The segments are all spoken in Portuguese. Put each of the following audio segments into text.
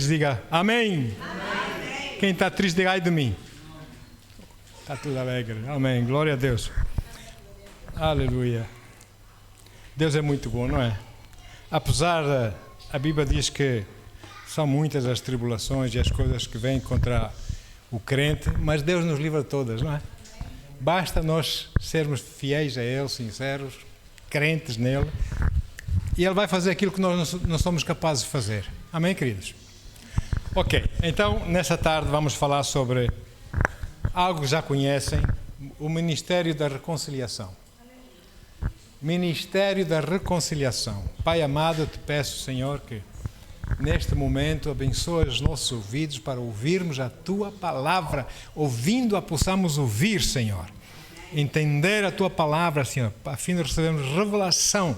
Diga amém. Amém. Quem está triste, diga ai de mim. Está tudo alegre. Amém. Glória a Deus. Aleluia. Deus é muito bom, não é? Apesar, a Bíblia diz que são muitas as tribulações e as coisas que vêm contra o crente, mas Deus nos livra de todas, não é? Basta nós sermos fiéis a Ele, sinceros, crentes nele, e Ele vai fazer aquilo que nós não somos capazes de fazer. Amém, queridos? Ok, então nessa tarde vamos falar sobre algo que já conhecem, o Ministério da Reconciliação. Ministério da Reconciliação. Pai amado, eu te peço, Senhor, que neste momento abençoe os nossos ouvidos para ouvirmos a Tua Palavra, ouvindo-a possamos ouvir, Senhor. Entender a Tua Palavra, Senhor, a fim de recebermos revelação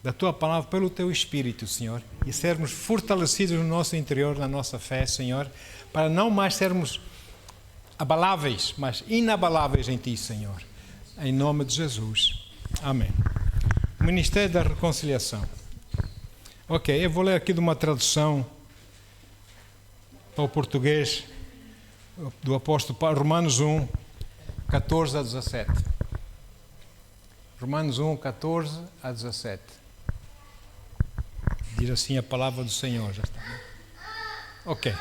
da Tua Palavra pelo Teu Espírito, Senhor, e sermos fortalecidos no nosso interior, na nossa fé, Senhor, para não mais sermos abaláveis, mas inabaláveis em Ti, Senhor. Em nome de Jesus. Amém. Ministério da Reconciliação. Ok, eu vou ler aqui de uma tradução para o português do apóstolo Paulo, Romanos 1, 14 a 17. Romanos 1, 14 a 17. Diz assim a palavra do Senhor. Já está. Ok.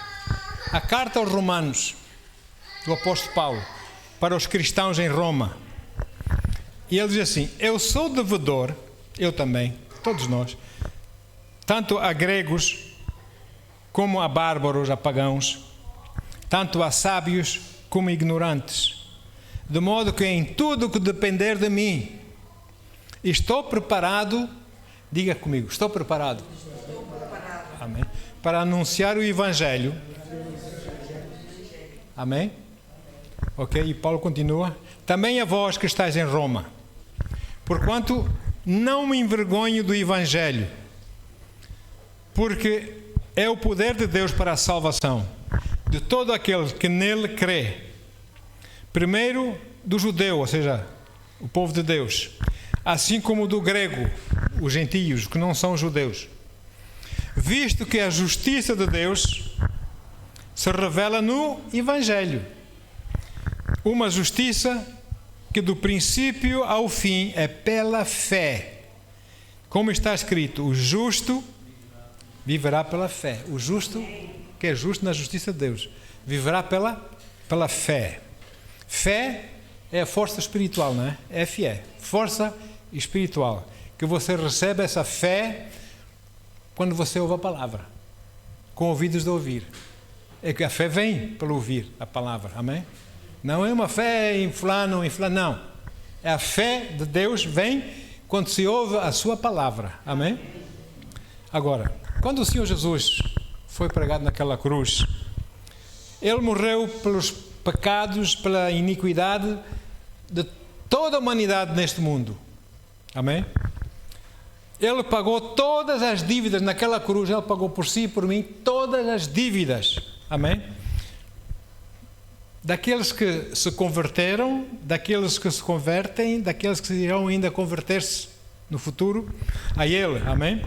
A carta aos Romanos, do apóstolo Paulo, para os cristãos em Roma. E ele diz assim: eu sou devedor, eu também, todos nós, tanto a gregos como a bárbaros, a pagãos, tanto a sábios como ignorantes, de modo que em tudo o que depender de mim, estou preparado, diga comigo, estou preparado. Amém. Para anunciar o Evangelho. Amém. Ok, e Paulo continua. Também a vós que estáis em Roma, porquanto não me envergonho do Evangelho, porque é o poder de Deus para a salvação de todo aquele que nele crê. Primeiro do judeu, ou seja, o povo de Deus, assim como do grego, os gentios, que não são judeus. Visto que a justiça de Deus se revela no Evangelho. Uma justiça que do princípio ao fim é pela fé. Como está escrito, o justo viverá pela fé. O justo, que é justo na justiça de Deus, viverá pela fé. Fé é a força espiritual, não é? É fé, força espiritual. Que você recebe essa fé quando você ouve a palavra, com ouvidos de ouvir. É que a fé vem pelo ouvir a palavra, amém? Não é uma fé em fulano, não. É a fé de Deus vem quando se ouve a sua palavra, amém? Agora, quando o Senhor Jesus foi pregado naquela cruz, Ele morreu pelos pecados, pela iniquidade de toda a humanidade neste mundo, amém? Ele pagou todas as dívidas naquela cruz, Ele pagou por si e por mim todas as dívidas, amém? Daqueles que se converteram, daqueles que se convertem, daqueles que irão ainda converter-se no futuro, a Ele, amém?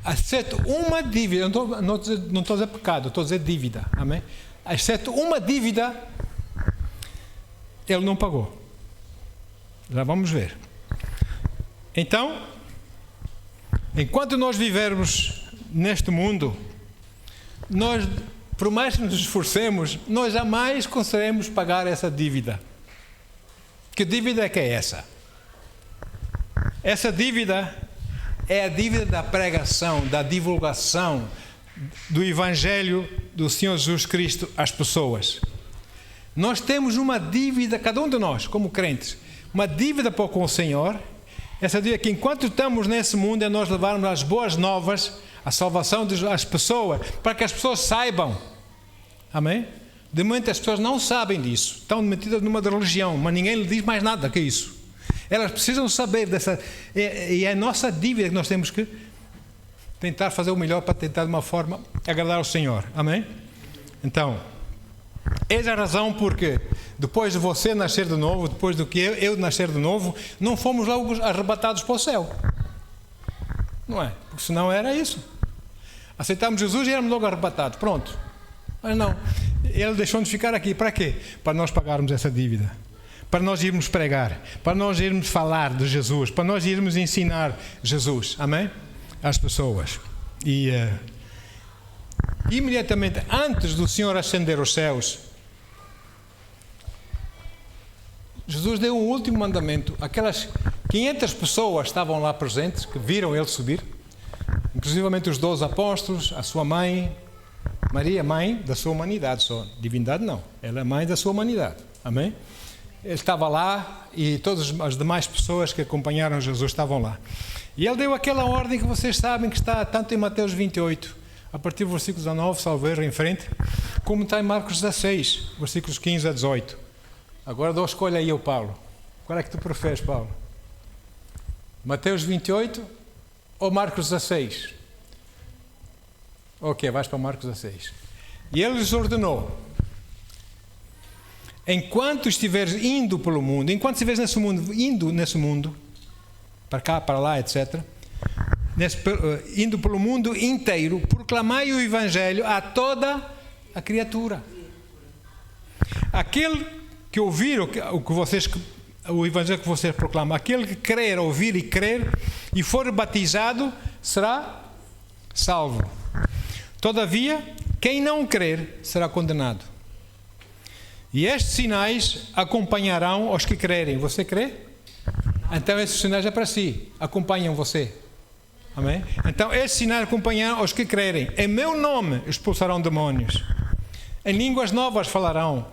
Exceto uma dívida, não estou a dizer pecado, estou a dizer dívida, amém? Exceto uma dívida, Ele não pagou. Já vamos ver. Então, enquanto nós vivermos neste mundo, nós, por mais que nos esforcemos, nós jamais conseguiremos pagar essa dívida. Que dívida é que é essa? Essa dívida é a dívida da pregação, da divulgação do Evangelho do Senhor Jesus Cristo às pessoas. Nós temos uma dívida, cada um de nós, como crentes, uma dívida para com o Senhor. Essa dívida que enquanto estamos nesse mundo é nós levarmos as boas novas, a salvação das pessoas, para que as pessoas saibam. Amém? De momento as pessoas não sabem disso, estão metidas numa religião, mas ninguém lhe diz mais nada que isso. Elas precisam saber dessa, e é a nossa dívida que nós temos que tentar fazer o melhor para tentar de uma forma agradar ao Senhor. Amém? Então, essa é a razão porque depois de você nascer de novo, depois do que eu nascer de novo, não fomos logo arrebatados para o céu. Não é? Porque senão era isso. Aceitamos Jesus e éramos logo arrebatados. Pronto. Mas não. Ele deixou-nos ficar aqui. Para quê? Para nós pagarmos essa dívida. Para nós irmos pregar. Para nós irmos falar de Jesus. Para nós irmos ensinar Jesus. Amém? Às pessoas. E imediatamente antes do Senhor ascender aos céus, Jesus deu um último mandamento. Aquelas 500 pessoas estavam lá presentes, que viram ele subir, inclusivamente os 12 apóstolos, a sua mãe, Maria, mãe da sua humanidade só. Divindade não, ela é mãe da sua humanidade. Amém? Ele estava lá e todas as demais pessoas que acompanharam Jesus estavam lá. E ele deu aquela ordem que vocês sabem que está tanto em Mateus 28, a partir do versículo 19, salvo erro, em frente, como está em Marcos 16, versículos 15 a 18. Agora dou escolha aí ao Paulo. Qual é que tu preferes, Paulo? Mateus 28 ou Marcos 16? Ok, vais para Marcos 16. E ele lhes ordenou: enquanto estiveres indo pelo mundo, enquanto estiveres nesse mundo, indo nesse mundo, para cá, para lá, etc., indo pelo mundo inteiro, proclamai o Evangelho a toda a criatura. Aquele que ouvir o Evangelho que vocês proclamam, aquele que crer, ouvir e crer e for batizado será salvo. Todavia, quem não crer será condenado. E estes sinais acompanharão os que crerem. Você crê? Então esses sinais é para si, acompanham você. Amém? Então esses sinais acompanharão os que crerem. Em meu nome expulsarão demónios. Em línguas novas falarão.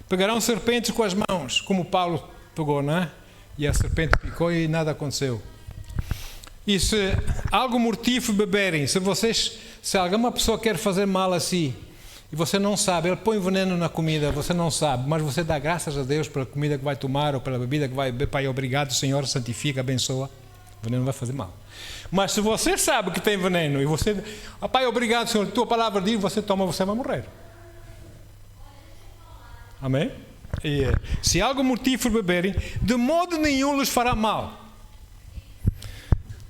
Pegarão serpentes com as mãos, como Paulo pegou, não é? E a serpente picou e nada aconteceu. E se algo mortífero beberem, se alguma pessoa quer fazer mal a si, e você não sabe, ele põe veneno na comida, você não sabe, mas você dá graças a Deus pela comida que vai tomar ou pela bebida que vai beber. Pai, obrigado, Senhor, santifica, abençoa. O veneno não vai fazer mal. Mas se você sabe que tem veneno e você, Pai, obrigado, Senhor, tua palavra diz, você toma, você vai morrer. Amém? E se algo mortífero beberem, de modo nenhum lhes fará mal.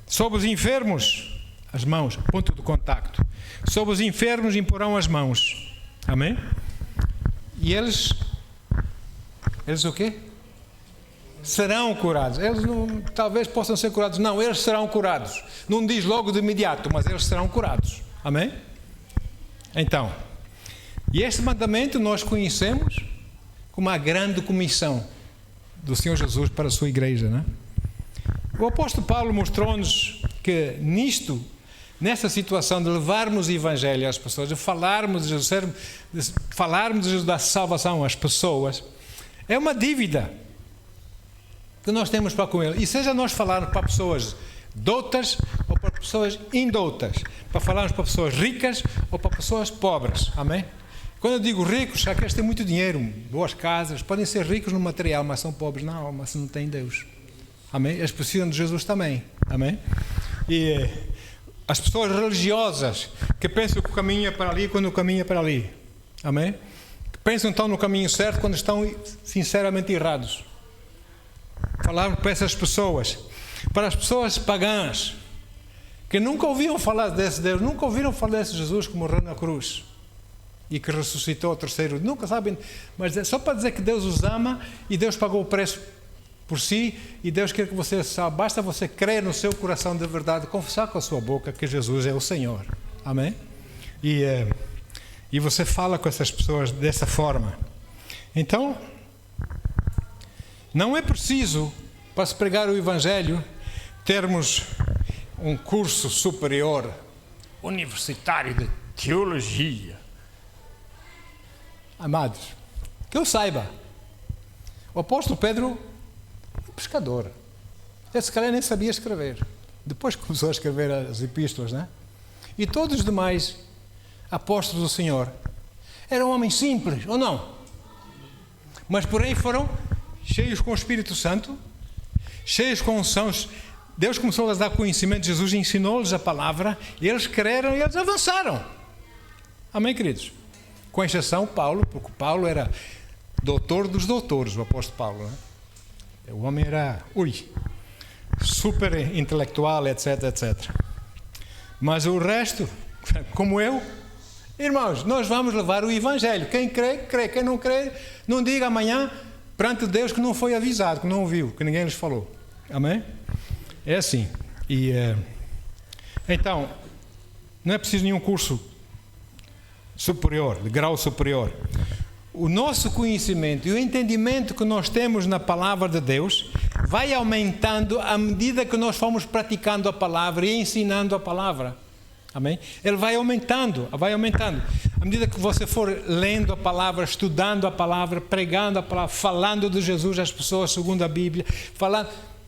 Sobre os enfermos, as mãos, ponto de contacto. Sobre os enfermos imporão as mãos. Amém? E eles o quê? Serão curados. Eles não, talvez possam ser curados. Não, eles serão curados. Não diz logo de imediato, mas eles serão curados. Amém? Então, e este mandamento nós conhecemos como a grande comissão do Senhor Jesus para a sua igreja, né? O apóstolo Paulo mostrou-nos que nessa situação de levarmos o Evangelho às pessoas, de falarmos de Jesus, da salvação às pessoas, é uma dívida que nós temos para com Ele. E seja nós falarmos para pessoas doutas ou para pessoas indoutas, para falarmos para pessoas ricas ou para pessoas pobres. Amém? Quando eu digo ricos, aqueles têm muito dinheiro, boas casas, podem ser ricos no material, mas são pobres na alma, se não têm Deus. Amém? Eles precisam de Jesus também. Amém? E as pessoas religiosas que pensam que o caminho é para ali quando o caminho é para ali. Amém? Que pensam que estão no caminho certo quando estão sinceramente errados. Falar para essas pessoas, para as pessoas pagãs, que nunca ouviram falar desse Deus, nunca ouviram falar desse Jesus que morreu na cruz e que ressuscitou ao terceiro, nunca sabem, mas é só para dizer que Deus os ama e Deus pagou o preço por si e Deus quer que você saiba, basta você crer no seu coração de verdade, confessar com a sua boca que Jesus é o Senhor. Amém? E você fala com essas pessoas dessa forma. Então, não é preciso, para se pregar o Evangelho, termos um curso superior, universitário de teologia. Amados, que eu saiba, o apóstolo Pedro é pescador. Ele se calhar nem sabia escrever. Depois começou a escrever as epístolas, né? E todos os demais apóstolos do Senhor eram homens simples, ou não? Mas porém foram cheios com o Espírito Santo, cheios com unção. Deus começou a dar conhecimento de Jesus, ensinou-lhes a palavra, e eles creram e eles avançaram. Amém, queridos? Com exceção Paulo, porque Paulo era doutor dos doutores, o apóstolo Paulo, né? O homem era, super intelectual, etc, etc. Mas o resto, como eu, irmãos, nós vamos levar o Evangelho. Quem crê, crê. Quem não crê, não diga amanhã perante Deus que não foi avisado, que não ouviu, que ninguém lhes falou. Amém? É assim. Então, não é preciso nenhum curso superior, de grau superior. O nosso conhecimento e o entendimento que nós temos na palavra de Deus vai aumentando à medida que nós formos praticando a palavra e ensinando a palavra. Amém? Ele vai aumentando, vai aumentando. À medida que você for lendo a palavra, estudando a palavra, pregando a palavra, falando de Jesus às pessoas segundo a Bíblia,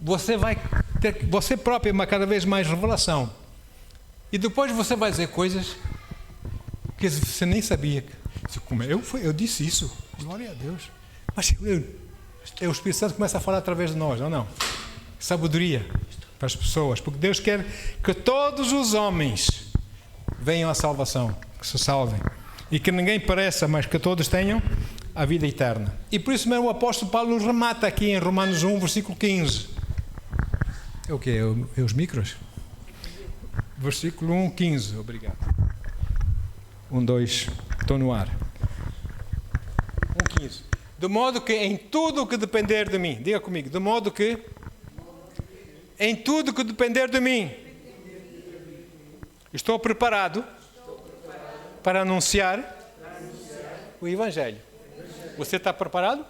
você vai ter, você próprio, cada vez mais revelação. E depois você vai dizer coisas que você nem sabia. Como eu disse isso, glória a Deus. Mas o Espírito Santo começa a falar através de nós, ou não? Sabedoria para as pessoas, porque Deus quer que todos os homens venham à salvação, que se salvem, e que ninguém pereça, mas que todos tenham a vida eterna. E por isso mesmo o apóstolo Paulo nos remata aqui em Romanos 1, versículo 15. É o quê? É os micros? Versículo 1, 15. Obrigado. 1, 2, estou no ar. 1, 15. De modo que em tudo o que depender de mim, diga comigo, de modo que em tudo que depender de mim, estou preparado para anunciar o Evangelho. Você está preparado?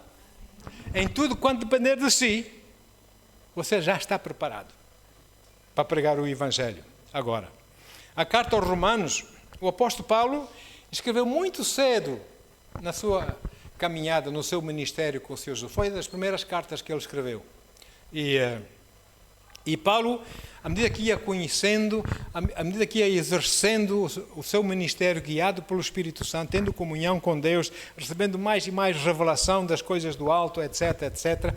Em tudo quanto depender de si, você já está preparado para pregar o Evangelho. Agora, a carta aos Romanos, o apóstolo Paulo escreveu muito cedo na sua caminhada, no seu ministério com o Senhor Jesus. Foi das primeiras cartas que ele escreveu. E Paulo, à medida que ia conhecendo, à medida que ia exercendo o seu ministério guiado pelo Espírito Santo, tendo comunhão com Deus, recebendo mais e mais revelação das coisas do alto, etc., etc.,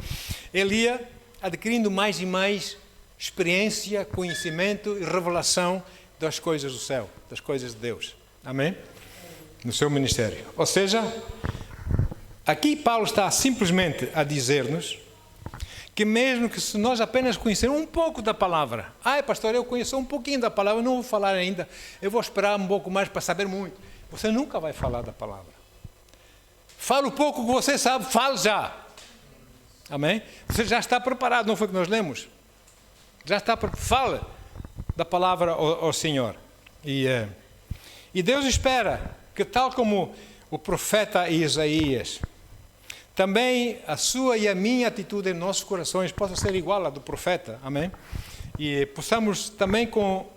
ele ia adquirindo mais e mais experiência, conhecimento e revelação das coisas do céu, das coisas de Deus. Amém? No seu ministério. Ou seja, aqui Paulo está simplesmente a dizer-nos que mesmo que se nós apenas conhecermos um pouco da palavra, pastor, eu conheço um pouquinho da palavra, não vou falar ainda, eu vou esperar um pouco mais para saber muito. Você nunca vai falar da palavra. Fala o pouco que você sabe, fale já. Amém? Você já está preparado, não foi o que nós lemos? Já está preparado. Fale da palavra ao Senhor. E Deus espera que, tal como o profeta Isaías, também a sua e a minha atitude em nossos corações possa ser igual à do profeta. Amém? E possamos também com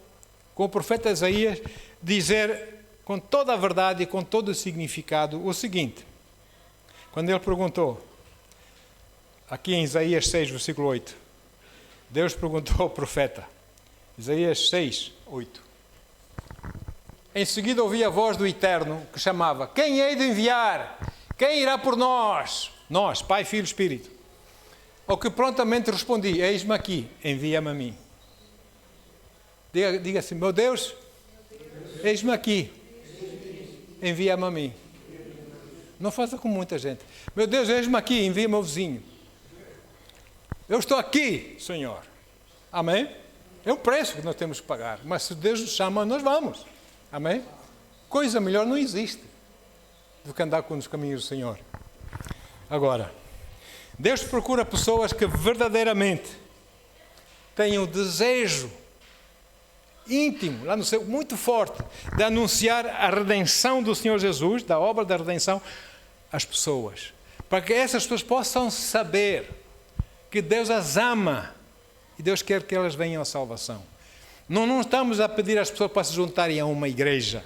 o profeta Isaías dizer com toda a verdade e com todo o significado o seguinte. Quando ele perguntou, aqui em Isaías 6, versículo 8, Deus perguntou ao profeta, Isaías 6, 8. Em seguida ouvi a voz do Eterno que chamava, quem hei de enviar? Quem irá por nós? Nós, Pai, Filho e Espírito. Ao que prontamente respondi, eis-me aqui, envia-me a mim. Diga assim, meu Deus, eis-me aqui, envia-me a mim. Não faça como muita gente. Meu Deus, eis-me aqui, envia-me ao vizinho. Eu estou aqui, Senhor. Amém? É um preço que nós temos que pagar. Mas se Deus nos chama, nós vamos. Amém? Coisa melhor não existe do que andar nos caminhos do Senhor. Agora, Deus procura pessoas que verdadeiramente tenham o desejo íntimo, lá no seu, muito forte, de anunciar a redenção do Senhor Jesus, da obra da redenção, às pessoas. Para que essas pessoas possam saber que Deus as ama e Deus quer que elas venham à salvação. Não estamos a pedir às pessoas para se juntarem a uma igreja.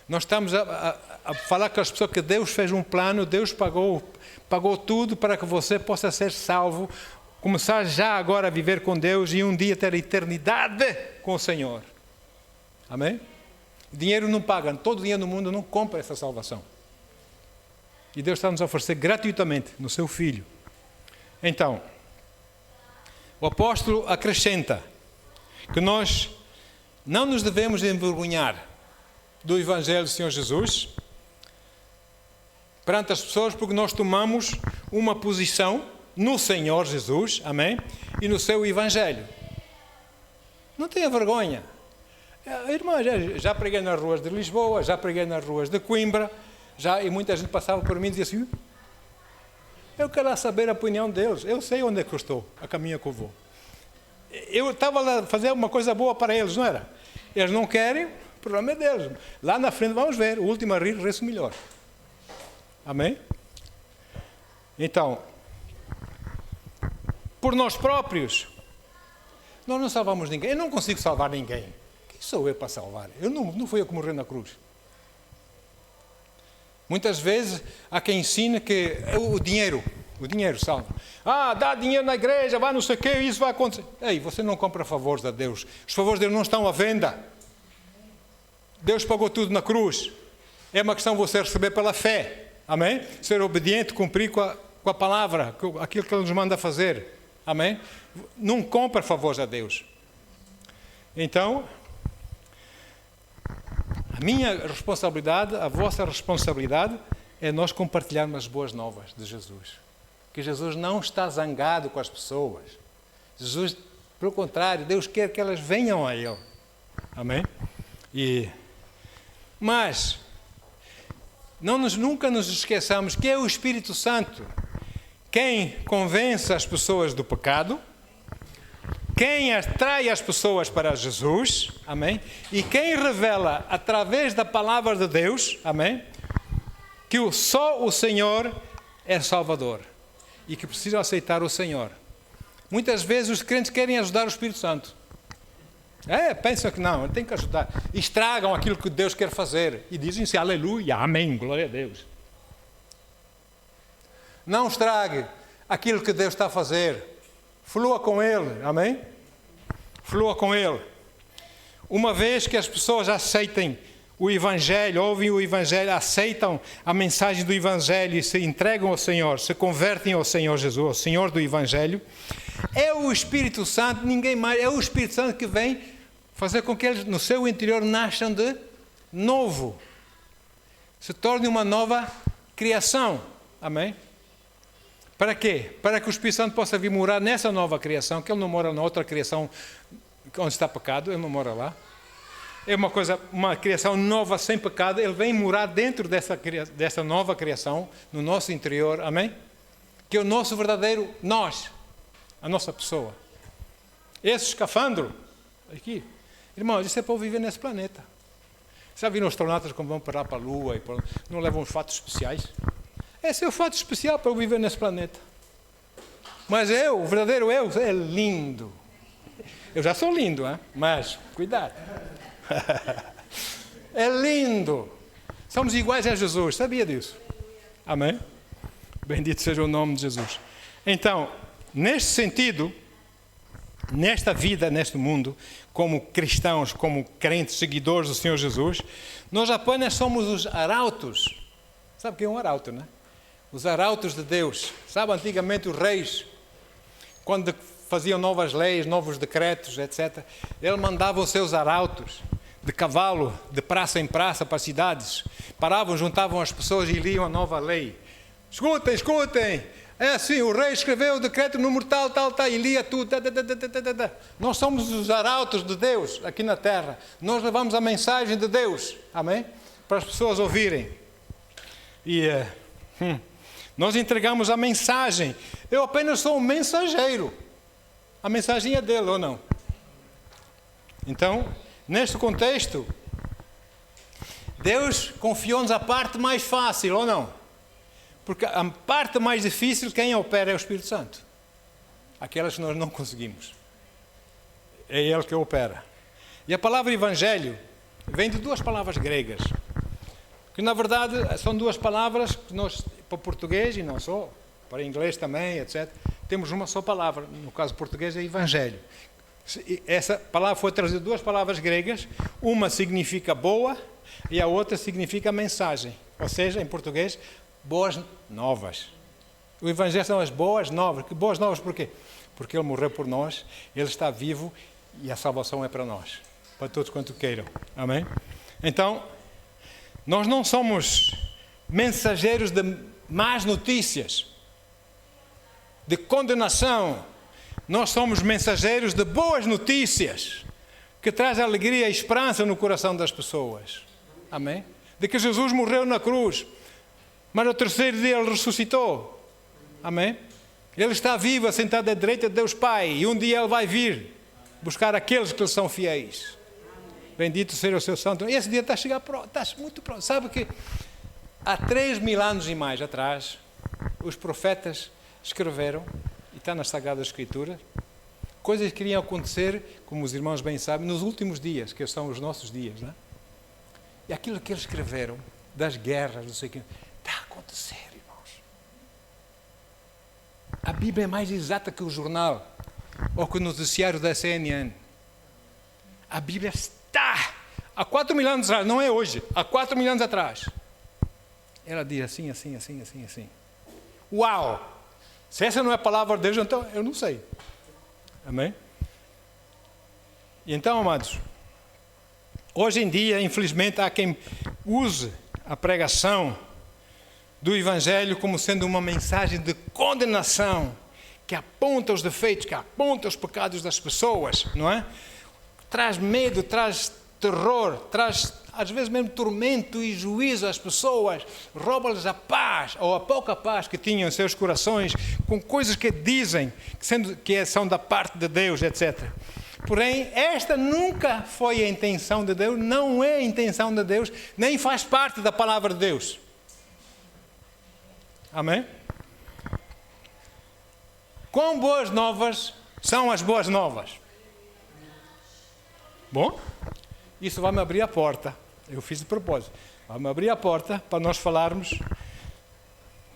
Nós estamos a falar com as pessoas que Deus fez um plano, Deus pagou tudo para que você possa ser salvo, começar já agora a viver com Deus e um dia ter a eternidade com o Senhor. Amém? Dinheiro não paga, todo o dinheiro no mundo não compra essa salvação. E Deus está nos a oferecer gratuitamente no seu Filho. Então, o apóstolo acrescenta que nós não nos devemos envergonhar do Evangelho do Senhor Jesus perante as pessoas, porque nós tomamos uma posição no Senhor Jesus, amém? E no seu Evangelho. Não tenha vergonha. Irmã, já preguei nas ruas de Lisboa, já preguei nas ruas de Coimbra, e muita gente passava por mim e dizia assim, eu quero saber a opinião deles, eu sei onde é que eu estou, a caminho que eu vou. Eu estava lá a fazer uma coisa boa para eles, não era? Eles não querem, o problema é deles. Lá na frente vamos ver, o último a rir, resta melhor. Amém? Então, por nós próprios, nós não salvamos ninguém. Eu não consigo salvar ninguém. Quem sou eu para salvar? Não fui eu que morri na cruz. Muitas vezes há quem ensina que o dinheiro salva. Dá dinheiro na igreja, vai não sei o quê, isso vai acontecer. Ei, você não compra favores a Deus. Os favores de Deus não estão à venda. Deus pagou tudo na cruz. É uma questão de você receber pela fé. Amém? Ser obediente, cumprir com a palavra, aquilo que Ele nos manda fazer. Amém? Não compra favores a Deus. Então, a minha responsabilidade, a vossa responsabilidade, é nós compartilharmos as boas novas de Jesus. Que Jesus não está zangado com as pessoas. Jesus, pelo contrário, Deus quer que elas venham a Ele. Amém? Mas, nunca nos esqueçamos que é o Espírito Santo quem convence as pessoas do pecado, quem atrai as pessoas para Jesus, amém? E quem revela através da palavra de Deus, amém? Que só o Senhor é Salvador e que precisam aceitar o Senhor. Muitas vezes os crentes querem ajudar o Espírito Santo. Pensam que não, tem que ajudar. Estragam aquilo que Deus quer fazer e dizem-se aleluia, amém, glória a Deus. Não estrague aquilo que Deus está a fazer. Flua com Ele, amém? Flua com Ele. Uma vez que as pessoas aceitem o Evangelho, ouvem o Evangelho, aceitam a mensagem do Evangelho e se entregam ao Senhor, se convertem ao Senhor Jesus, ao Senhor do Evangelho, é o Espírito Santo, ninguém mais, é o Espírito Santo que vem fazer com que eles no seu interior nasçam de novo. Se tornem uma nova criação, amém? Para quê? Para que o Espírito Santo possa vir morar nessa nova criação, que Ele não mora na outra criação onde está pecado, Ele não mora lá. É uma criação nova sem pecado, Ele vem morar dentro dessa nova criação, no nosso interior, amém? Que é o nosso verdadeiro nós, a nossa pessoa. Esse escafandro, aqui, irmãos, isso é para eu viver nesse planeta. Já viram os astronautas como vão parar para a Lua e não levam os fatos especiais? Esse é o fato especial para eu viver nesse planeta. Mas o verdadeiro eu, é lindo. Eu já sou lindo, hein? Mas, cuidado. É lindo. Somos iguais a Jesus, sabia disso? Amém? Bendito seja o nome de Jesus. Então, neste sentido, nesta vida, neste mundo, como cristãos, como crentes, seguidores do Senhor Jesus, nós apenas somos os arautos. Sabe o que é um arauto, não é? Os arautos de Deus. Sabe, antigamente os reis, quando faziam novas leis, novos decretos, etc., ele mandava os seus arautos de cavalo, de praça em praça, para as cidades. Paravam, juntavam as pessoas e liam a nova lei. Escutem, escutem! É assim, o rei escreveu o decreto número tal, e lia tudo. Nós somos os arautos de Deus aqui na terra. Nós levamos a mensagem de Deus, amém? Para as pessoas ouvirem. Nós entregamos a mensagem. Eu apenas sou um mensageiro. A mensagem é dele, ou não? Então, neste contexto, Deus confiou-nos a parte mais fácil, ou não? Porque a parte mais difícil, quem opera é o Espírito Santo. Aquelas que nós não conseguimos. É Ele que opera. E a palavra Evangelho vem de duas palavras gregas. Que na verdade são duas palavras que nós, para português e não só, para inglês também, etc., temos uma só palavra. No caso português é Evangelho. Essa palavra foi trazida de duas palavras gregas. Uma significa boa e a outra significa mensagem. Ou seja, em português, boas novas. O Evangelho são as boas novas. Que boas novas por quê? Porque Ele morreu por nós, Ele está vivo e a salvação é para nós. Para todos quanto queiram. Amém? Então, nós não somos mensageiros de más notícias, de condenação. Nós somos mensageiros de boas notícias, que traz alegria e esperança no coração das pessoas. Amém? De que Jesus morreu na cruz, mas no terceiro dia Ele ressuscitou. Amém? Ele está vivo, assentado à direita de Deus Pai, e um dia Ele vai vir buscar aqueles que lhe são fiéis. Bendito seja o seu santo. Esse dia está a chegar próximo, está muito próximo. Sabe que há 3.000 anos e mais atrás, os profetas escreveram, e está nas Sagradas Escrituras, coisas que iriam acontecer, como os irmãos bem sabem, nos últimos dias, que são os nossos dias, não é? E aquilo que eles escreveram, das guerras, não sei o que, está a acontecer, irmãos. A Bíblia é mais exata que o jornal, ou que o noticiário da CNN. A Bíblia está, há 4.000 anos atrás, não é hoje, há 4.000 anos atrás. Ela diz assim, assim, assim, assim, assim. Uau! Se essa não é a palavra de Deus, então eu não sei. Amém? E então, amados, hoje em dia, infelizmente, há quem use a pregação do Evangelho como sendo uma mensagem de condenação, que aponta os defeitos, que aponta os pecados das pessoas, não é? Traz medo, traz terror, traz às vezes mesmo tormento e juízo às pessoas, rouba-lhes a paz, ou a pouca paz que tinham em seus corações, com coisas que dizem, que são da parte de Deus, etc. Porém, esta nunca foi a intenção de Deus, não é a intenção de Deus, nem faz parte da palavra de Deus. Amém? Quão boas novas são as boas novas? Bom, isso vai me abrir a porta. Eu fiz de propósito. Vai me abrir a porta para nós falarmos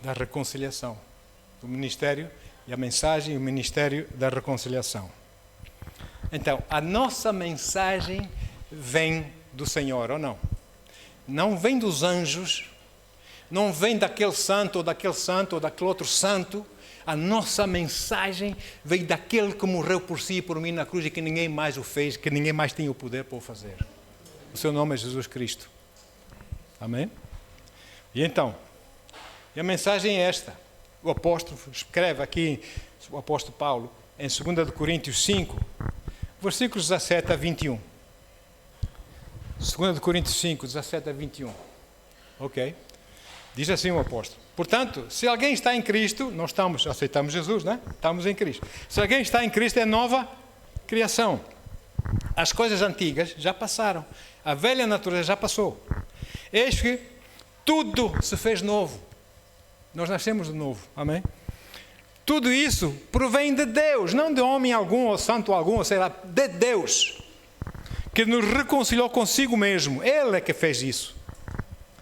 da reconciliação. Do ministério e a mensagem e o ministério da reconciliação. Então, a nossa mensagem vem do Senhor, ou não? Não vem dos anjos, não vem daquele santo, ou daquele santo, ou daquele outro santo. A nossa mensagem vem daquele que morreu por si e por mim na cruz e que ninguém mais o fez, que ninguém mais tinha o poder para o fazer. O seu nome é Jesus Cristo. Amém? E então, a mensagem é esta. O apóstolo escreve aqui, o apóstolo Paulo, em 2 Coríntios 5, versículos 17 a 21. 2 Coríntios 5, 17 a 21. Ok? Diz assim o apóstolo. Portanto, se alguém está em Cristo, nós aceitamos Jesus, né? Estamos em Cristo. Se alguém está em Cristo, é nova criação. As coisas antigas já passaram. A velha natureza já passou. Eis que tudo se fez novo. Nós nascemos de novo. Amém? Tudo isso provém de Deus, não de homem algum, ou santo algum, ou sei lá, de Deus, que nos reconciliou consigo mesmo. Ele é que fez isso.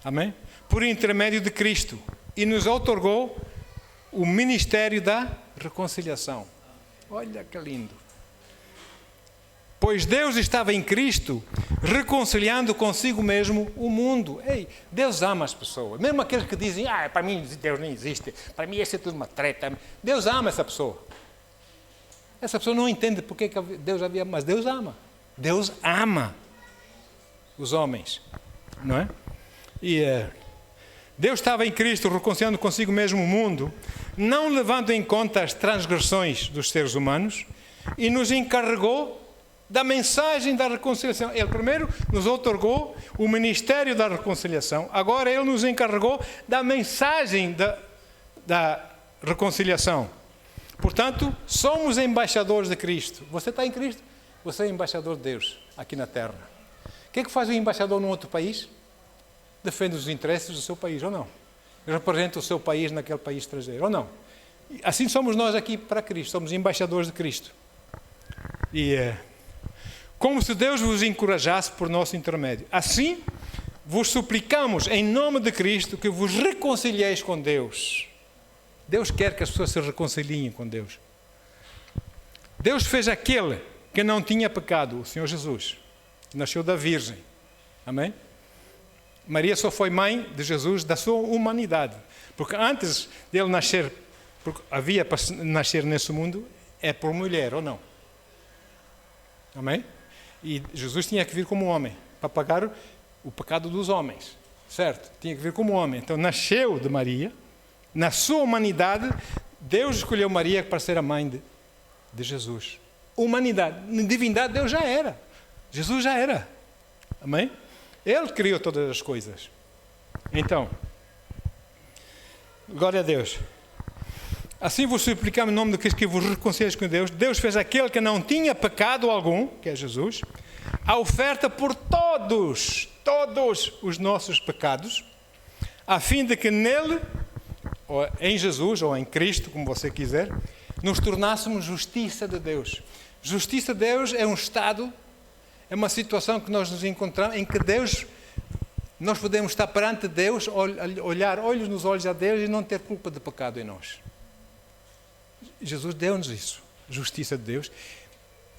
Amém? Por intermédio de Cristo. E nos outorgou o ministério da reconciliação. Olha que lindo. Pois Deus estava em Cristo reconciliando consigo mesmo o mundo. Ei, Deus ama as pessoas. Mesmo aqueles que dizem, para mim Deus não existe, para mim isso é tudo uma treta. Deus ama essa pessoa. Essa pessoa não entende porque Deus havia, mas Deus ama. Deus ama os homens, não é? E Deus estava em Cristo reconciliando consigo mesmo o mundo, não levando em conta as transgressões dos seres humanos, e nos encarregou da mensagem da reconciliação. Ele primeiro nos outorgou o ministério da reconciliação, agora Ele nos encarregou da mensagem da reconciliação. Portanto, somos embaixadores de Cristo. Você está em Cristo? Você é embaixador de Deus aqui na terra. O que é que faz o embaixador num outro país? Defende os interesses do seu país, ou não? Representa o seu país naquele país estrangeiro, ou não? Assim somos nós aqui para Cristo, somos embaixadores de Cristo. E como se Deus vos encorajasse por nosso intermédio. Assim, vos suplicamos, em nome de Cristo, que vos reconcilieis com Deus. Deus quer que as pessoas se reconciliem com Deus. Deus fez aquele que não tinha pecado, o Senhor Jesus, que nasceu da Virgem. Amém? Maria só foi mãe de Jesus da sua humanidade. Porque antes dele nascer, porque havia para nascer nesse mundo, é por mulher, ou não? Amém? E Jesus tinha que vir como homem, para pagar o pecado dos homens. Certo? Tinha que vir como homem. Então nasceu de Maria, na sua humanidade, Deus escolheu Maria para ser a mãe de Jesus. Humanidade, divindade, Deus já era. Jesus já era. Amém? Ele criou todas as coisas. Então, glória a Deus. Assim vos suplicamos em nome de Cristo que vos reconcilieis com Deus. Deus fez aquele que não tinha pecado algum, que é Jesus, a oferta por todos os nossos pecados, a fim de que nele, ou em Jesus, ou em Cristo, como você quiser, nos tornássemos justiça de Deus. Justiça de Deus é um estado, é uma situação que nós nos encontramos, em que nós podemos estar perante Deus, olhar olhos nos olhos a Deus e não ter culpa de pecado em nós. Jesus deu-nos isso, justiça de Deus.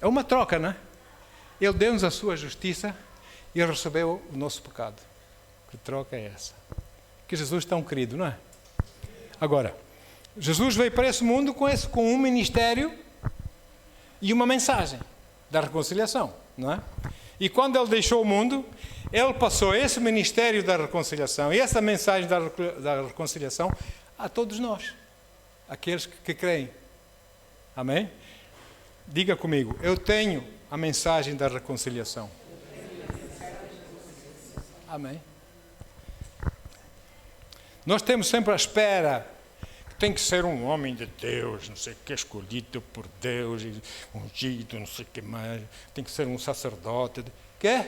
É uma troca, não é? Ele deu-nos a sua justiça e ele recebeu o nosso pecado. Que troca é essa? Que Jesus é tão querido, não é? Agora, Jesus veio para esse mundo com um ministério e uma mensagem da reconciliação, não é? E quando ele deixou o mundo, ele passou esse ministério da reconciliação e essa mensagem da reconciliação a todos nós, aqueles que creem. Amém? Diga comigo, eu tenho a mensagem da reconciliação. Amém? Nós temos sempre a espera que tem que ser um homem de Deus, não sei o que, escolhido por Deus, ungido, não sei o que mais, tem que ser um sacerdote. Quê?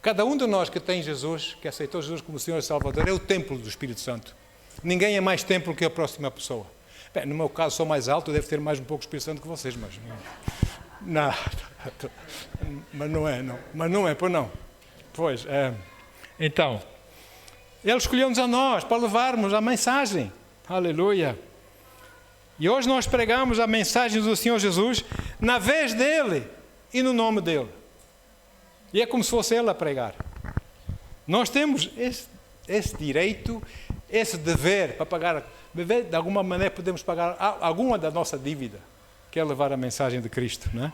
Cada um de nós que tem Jesus, que aceitou Jesus como Senhor e Salvador, é o templo do Espírito Santo. Ninguém é mais templo que a próxima pessoa. Bem, no meu caso sou mais alto, devo ter mais um pouco o Espírito Santo que vocês, mas não é, pois não. Pois, então, Ele escolheu-nos a nós para levarmos a mensagem. Aleluia. E hoje nós pregamos a mensagem do Senhor Jesus na vez dEle e no nome dEle. E é como se fosse Ele a pregar. Nós temos esse direito, esse dever para pagar, de alguma maneira podemos pagar alguma da nossa dívida, que é levar a mensagem de Cristo, não é?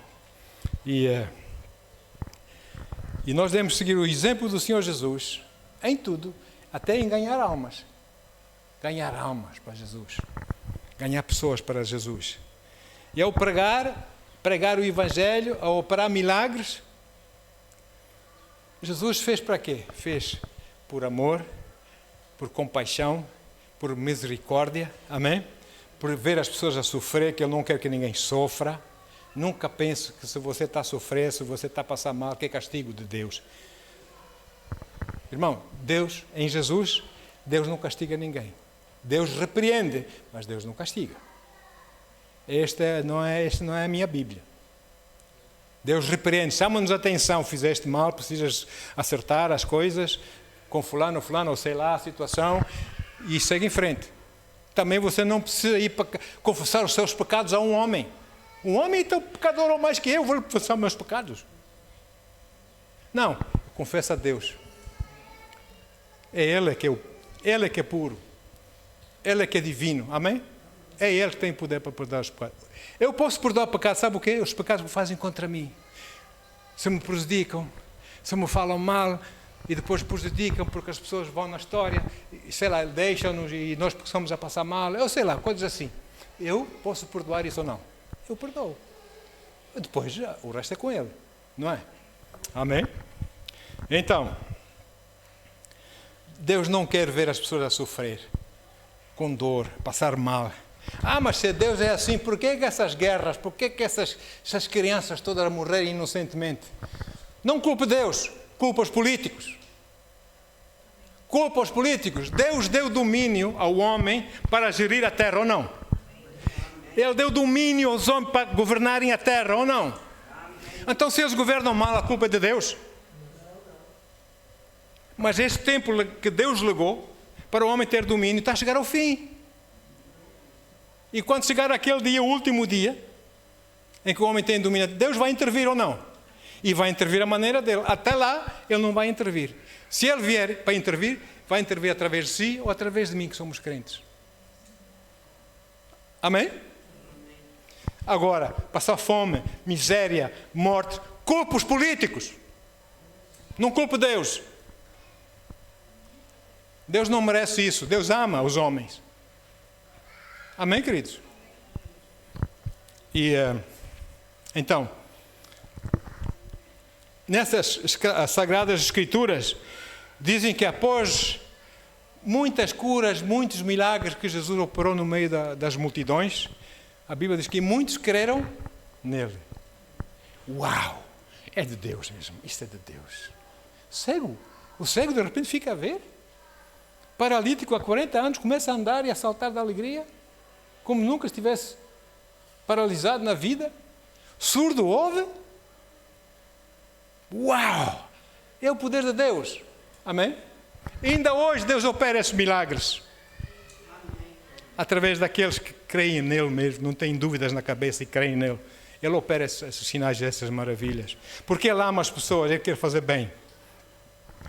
E nós devemos seguir o exemplo do Senhor Jesus em tudo, até em ganhar almas. Ganhar almas para Jesus. Ganhar pessoas para Jesus. E ao pregar o Evangelho, ao operar milagres, Jesus fez para quê? Fez por amor, por compaixão, por misericórdia, amém? Por ver as pessoas a sofrer, que Ele não quer que ninguém sofra. Nunca pense que se você está a sofrer, se você está a passar mal, que é castigo de Deus. Irmão, Deus, em Jesus, Deus não castiga ninguém. Deus repreende, mas Deus não castiga. Esta não é a minha Bíblia. Deus repreende, chama-nos a atenção, fizeste mal, precisas acertar as coisas com fulano, ou sei lá, a situação, e segue em frente. Também você não precisa ir para confessar os seus pecados a um homem. Um homem é tão pecador ou mais que eu, vou confessar meus pecados. Não, confessa a Deus. É Ele que é puro. Ele é que é divino, amém? É Ele que tem poder para perdoar os pecados. Eu posso perdoar o pecado, sabe o quê? Os pecados que fazem contra mim. Se me prejudicam, se me falam mal, e depois prejudicam porque as pessoas vão na história, e, sei lá, deixam-nos e nós começamos a passar mal, eu sei lá, coisas assim. Eu posso perdoar isso ou não? Eu perdoo. Depois, o resto é com Ele, não é? Amém? Então, Deus não quer ver as pessoas a sofrer, com dor, passar mal. Mas se Deus é assim, por que essas guerras, por que essas crianças todas a morrerem inocentemente? Não culpe Deus, culpa os políticos. Culpa os políticos. Deus deu domínio ao homem para gerir a terra ou não? Ele deu domínio aos homens para governarem a terra ou não? Então se eles governam mal, a culpa é de Deus? Mas este tempo que Deus legou para o homem ter domínio está a chegar ao fim. E quando chegar aquele dia, o último dia, em que o homem tem domínio, Deus vai intervir ou não? E vai intervir à maneira dele. Até lá, Ele não vai intervir. Se Ele vier para intervir, vai intervir através de si ou através de mim, que somos crentes. Amém? Agora, passar fome, miséria, morte, culpa os políticos. Não culpa Deus. Deus não merece isso. Deus ama os homens. Amém, queridos? E Então, nessas Sagradas Escrituras, dizem que após muitas curas, muitos milagres que Jesus operou no meio das multidões, a Bíblia diz que muitos creram nele. Uau! É de Deus mesmo, isto é de Deus. Cego, o cego de repente fica a ver. Paralítico há 40 anos começa a andar e a saltar de alegria, como nunca estivesse paralisado na vida. Surdo ouve. Uau! É o poder de Deus. Amém? E ainda hoje Deus opera esses milagres. Através daqueles que creem nele mesmo, não têm dúvidas na cabeça e creem nele. Ele opera esses sinais, essas maravilhas. Porque Ele ama as pessoas, Ele quer fazer bem.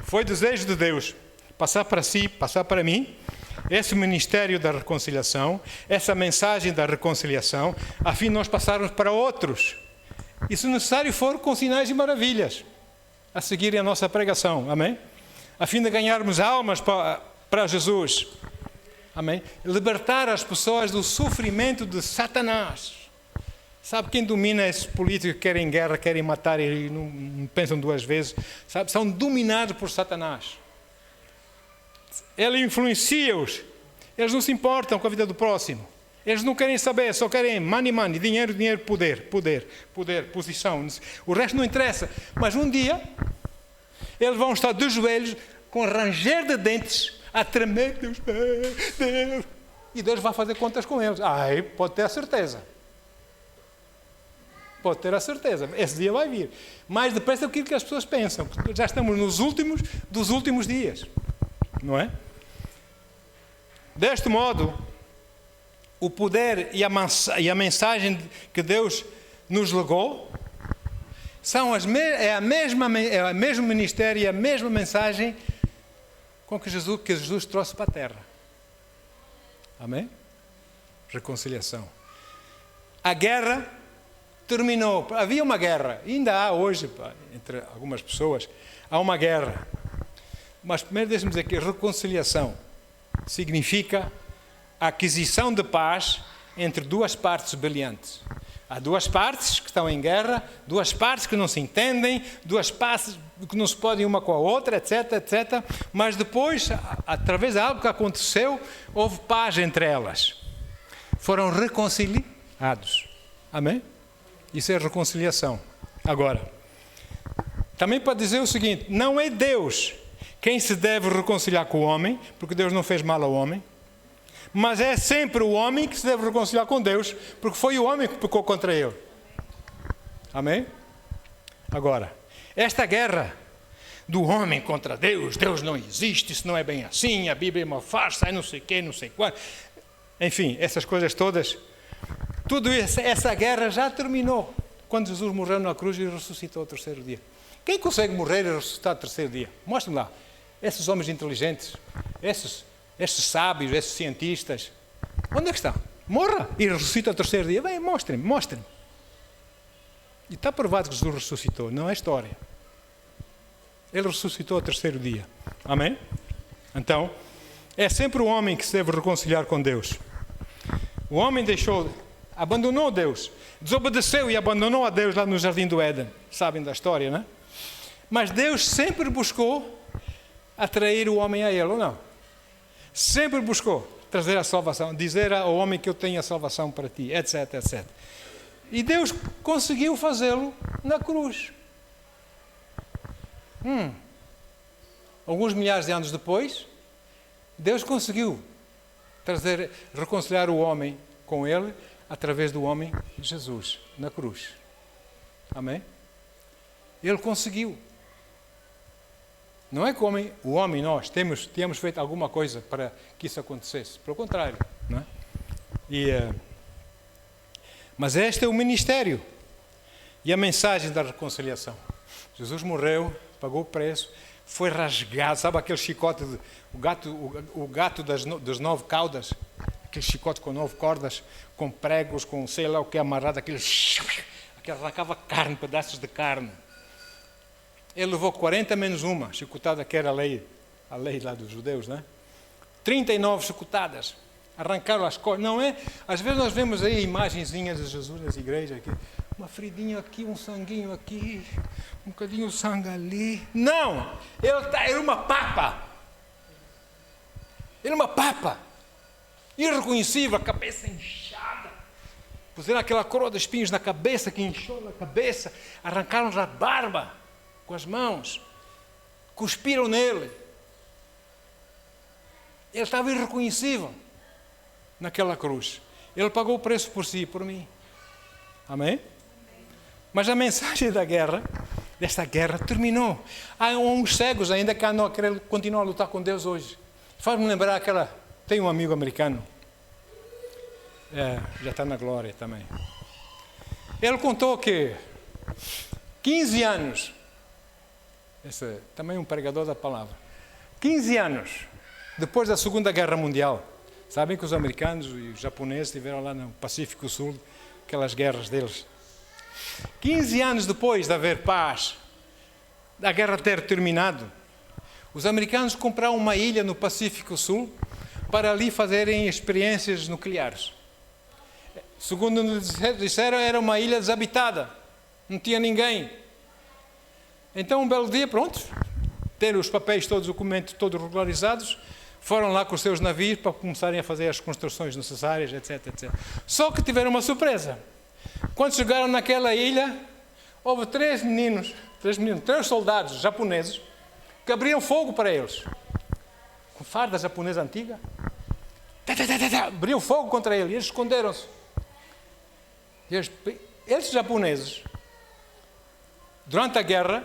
Foi desejo de Deus passar para si, passar para mim, esse ministério da reconciliação, essa mensagem da reconciliação, a fim de nós passarmos para outros. E se necessário for, com sinais e maravilhas, a seguirem a nossa pregação. Amém? A fim de ganharmos almas para Jesus. Amém? Libertar as pessoas do sofrimento de Satanás. Sabe quem domina esses políticos que querem guerra, querem matar e não pensam duas vezes? Sabe? São dominados por Satanás. Ele influencia-os. Eles não se importam com a vida do próximo. Eles não querem saber, só querem money, dinheiro, poder, posição. O resto não interessa. Mas um dia, eles vão estar de joelhos, com ranger de dentes, a tremer. Deus. E Deus vai fazer contas com eles. Ai, pode ter a certeza. Pode ter a certeza. Esse dia vai vir. Mais depressa do que as pessoas pensam. Já estamos nos últimos dos últimos dias. Não é? Deste modo, o poder e a mensagem que Deus nos legou são é o mesmo ministério e a mesma mensagem que Jesus trouxe para a terra. Amém? Reconciliação. A guerra terminou. Havia uma guerra, ainda há hoje, entre algumas pessoas, há uma guerra. Mas primeiro deixe-me dizer que reconciliação significa a aquisição de paz entre duas partes beliantes. Há duas partes que estão em guerra, duas partes que não se entendem, duas partes que não se podem uma com a outra, etc, etc. Mas depois, através de algo que aconteceu, houve paz entre elas. Foram reconciliados. Amém? Isso é reconciliação. Agora, também para dizer o seguinte, não é Deus quem se deve reconciliar com o homem, porque Deus não fez mal ao homem, mas é sempre o homem que se deve reconciliar com Deus, porque foi o homem que pecou contra ele. Amém? Agora, esta guerra do homem contra Deus, Deus não existe, isso não é bem assim, a Bíblia é uma farsa, não sei o quê, não sei qual. Enfim, essas coisas todas, tudo isso, essa guerra já terminou, quando Jesus morreu na cruz e ressuscitou ao terceiro dia. Quem consegue morrer e ressuscitar ao terceiro dia? Mostre-me lá. Esses homens inteligentes, esses sábios, esses cientistas, onde é que estão? Morra e ressuscita ao terceiro dia. Bem, mostrem-me. E está provado que Jesus ressuscitou, não é história. Ele ressuscitou ao terceiro dia. Amém? Então, é sempre o homem que se deve reconciliar com Deus. O homem abandonou Deus, desobedeceu e abandonou a Deus lá no Jardim do Éden. Sabem da história, não é? Mas Deus sempre buscou atrair o homem a Ele, ou não? Sempre buscou trazer a salvação, dizer ao homem que eu tenho a salvação para ti, etc, etc. E Deus conseguiu fazê-lo na cruz. Alguns milhares de anos depois, Deus conseguiu reconciliar o homem com Ele através do homem Jesus, na cruz. Amém? Ele conseguiu. Não é que o homem nós tínhamos feito alguma coisa para que isso acontecesse. Pelo contrário. Não é? Mas este é o ministério e a mensagem da reconciliação. Jesus morreu, pagou o preço, foi rasgado. Sabe aquele chicote, o gato das 9 caudas? Aquele chicote com 9 cordas, com pregos, com sei lá o que amarrado, aquele arrancava carne, pedaços de carne. Ele levou 40 menos uma chicotada, que era a lei lá dos judeus, né? 39 chicotadas, arrancaram as cordas, não é? Às vezes nós vemos aí imagenzinhas de Jesus nas igrejas, uma feridinha aqui, um sanguinho aqui, um bocadinho de sangue ali. Não! Era uma papa. Era uma papa. Irreconhecível, a cabeça inchada. Puseram aquela coroa de espinhos na cabeça, que inchou na cabeça. Arrancaram a barba com as mãos. Cuspiram nele. Ele estava irreconhecível naquela cruz. Ele pagou o preço por si e por mim. Amém? Mas a mensagem da guerra, desta guerra, terminou. Há uns cegos ainda que andam a querer continuar a lutar com Deus hoje. Faz-me lembrar aquela... Tem um amigo americano. Já está na glória também. Ele contou que 15 anos... Esse é também um pregador da palavra. 15 anos depois da Segunda Guerra Mundial. Sabem que os americanos e os japoneses estiveram lá no Pacífico Sul, aquelas guerras deles. 15 anos depois de haver paz, da guerra ter terminado, os americanos compraram uma ilha no Pacífico Sul para ali fazerem experiências nucleares. Segundo nos disseram, era uma ilha desabitada, não tinha ninguém. Então, um belo dia, pronto, ter os papéis todos, os documentos todos regularizados, foram lá com os seus navios para começarem a fazer as construções necessárias, etc, etc. Só que tiveram uma surpresa. Quando chegaram naquela ilha, houve três soldados japoneses que abriram fogo para eles. Com farda japonesa antiga. Abriram fogo contra eles e eles esconderam-se. Esses japoneses, durante a guerra,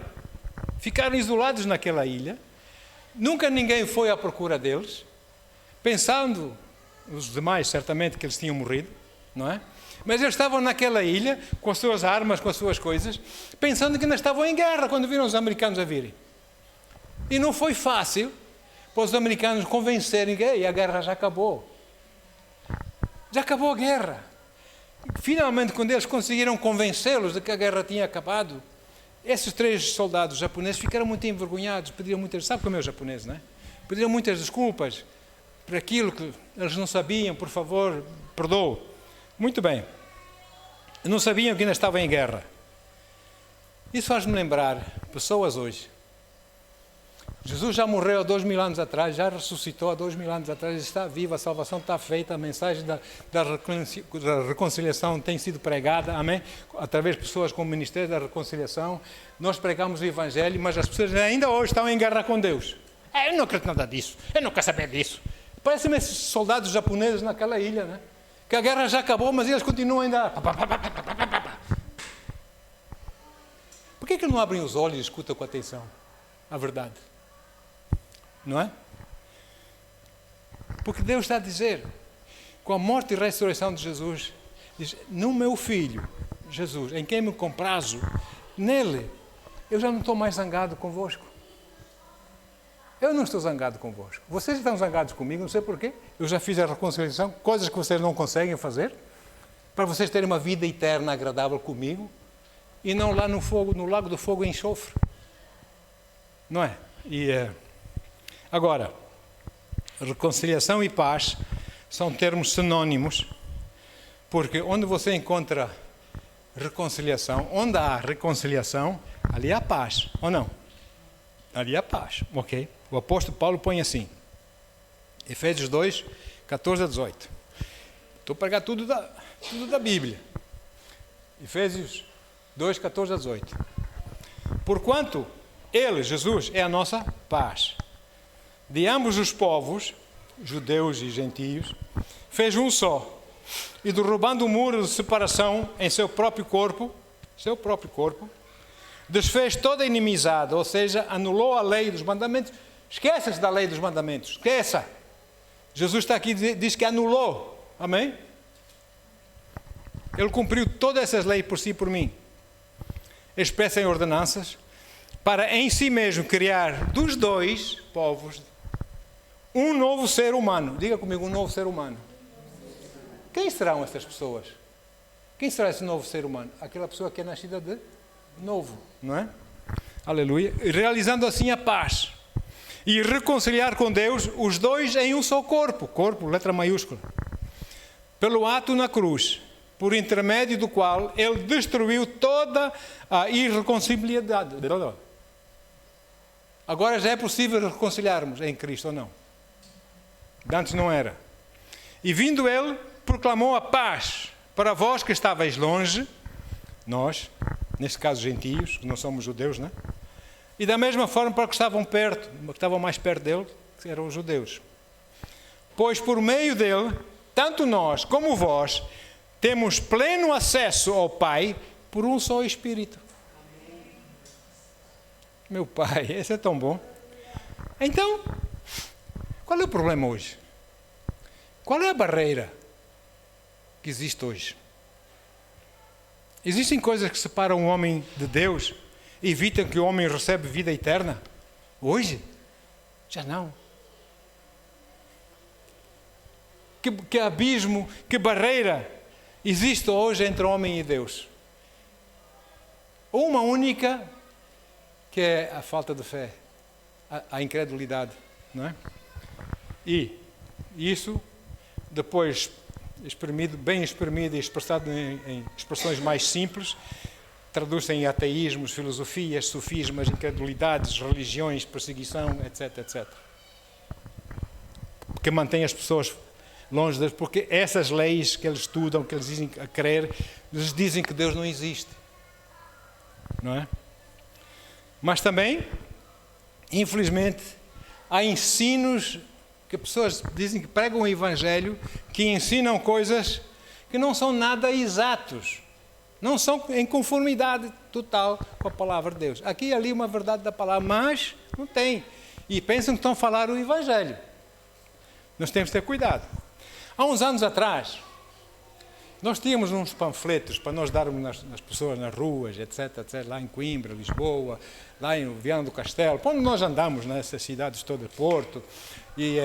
ficaram isolados naquela ilha. Nunca ninguém foi à procura deles, pensando, os demais certamente que eles tinham morrido, não é? Mas eles estavam naquela ilha, com as suas armas, com as suas coisas, pensando que ainda estavam em guerra, quando viram os americanos a virem. E não foi fácil para os americanos convencerem que a guerra já acabou. Já acabou a guerra. Finalmente, quando eles conseguiram convencê-los de que a guerra tinha acabado, esses três soldados japoneses ficaram muito envergonhados, pediram muitas... Sabe como é o japonês, não é? Pediram muitas desculpas por aquilo que eles não sabiam, por favor, perdoe. Muito bem. Não sabiam que ainda estavam em guerra. Isso faz-me lembrar pessoas hoje. Jesus já morreu há 2000 anos atrás, já ressuscitou há 2000 anos atrás, está vivo, a salvação está feita, a mensagem da reconciliação tem sido pregada, amém? Através de pessoas com o Ministério da Reconciliação, nós pregamos o Evangelho, mas as pessoas ainda hoje estão em guerra com Deus. Eu não acredito nada disso, eu não quero saber disso. Parecem esses soldados japoneses naquela ilha, né? Que a guerra já acabou, mas eles continuam ainda... Por que não abrem os olhos e escutam com atenção a verdade? Não é? Porque Deus está a dizer, com a morte e ressurreição de Jesus, diz, no meu Filho, Jesus, em quem me comprazo, nele, eu já não estou mais zangado convosco. Eu não estou zangado convosco. Vocês estão zangados comigo, não sei porquê. Eu já fiz a reconciliação, coisas que vocês não conseguem fazer, para vocês terem uma vida eterna agradável comigo, e não lá no fogo, no lago do fogo e enxofre. Não é? Agora, reconciliação e paz são termos sinónimos, porque onde você encontra reconciliação, onde há reconciliação, ali há paz, ou não? Ali há paz, ok? O apóstolo Paulo põe assim, Efésios 2, 14 a 18. Estou a pregar tudo da Bíblia. Efésios 2, 14 a 18. Porquanto Ele, Jesus, é a nossa paz. De ambos os povos, judeus e gentios, fez um só, e derrubando o muro de separação em seu próprio corpo, desfez toda a inimizade, ou seja, anulou a lei dos mandamentos. Esqueça-se da lei dos mandamentos, esqueça. Jesus está aqui e diz que anulou, amém? Ele cumpriu todas essas leis por si e por mim, expressa em ordenanças, para em si mesmo criar dos dois povos um novo ser humano. Diga comigo, um novo ser humano. Quem serão essas pessoas? Quem será esse novo ser humano? Aquela pessoa que é nascida de novo, não é? Aleluia. Realizando assim a paz. E reconciliar com Deus os dois em um só corpo. Corpo, letra maiúscula. Pelo ato na cruz. por intermédio do qual ele destruiu toda a irreconciliabilidade. Agora já é possível reconciliarmos em Cristo ou não? Antes não era. E vindo ele, proclamou a paz para vós que estavais longe, nós, neste caso gentios, que não somos judeus, não é? E da mesma forma para que estavam perto, que estavam mais perto dele, que eram os judeus. Pois por meio dele, tanto nós como vós, temos pleno acesso ao Pai por um só Espírito. Meu Pai, esse é tão bom. Então, qual é o problema hoje? Qual é a barreira que existe hoje? Existem coisas que separam o homem de Deus e evitam que o homem receba vida eterna? Hoje? Já não. Que abismo, que barreira existe hoje entre o homem e Deus? Uma única, que é a falta de fé, a incredulidade, não é? E isso, depois bem exprimido e expressado em expressões mais simples, traduz-se em ateísmos, filosofias, sofismas, incredulidades, religiões, perseguição, etc, etc. Que mantém as pessoas longe de Deus, porque essas leis que eles estudam, que eles dizem a crer, eles dizem que Deus não existe. Não é? Mas também, infelizmente, há ensinos que pessoas dizem que pregam o Evangelho, que ensinam coisas que não são nada exatos. Não são em conformidade total com a palavra de Deus. Aqui e ali uma verdade da palavra, mas não tem. E pensam que estão a falar o Evangelho. Nós temos que ter cuidado. Há uns anos atrás, nós tínhamos uns panfletos para nós darmos nas pessoas nas ruas, etc, etc, lá em Coimbra, Lisboa, lá em Viana do Castelo, onde nós andamos nessas cidades todas, Porto, e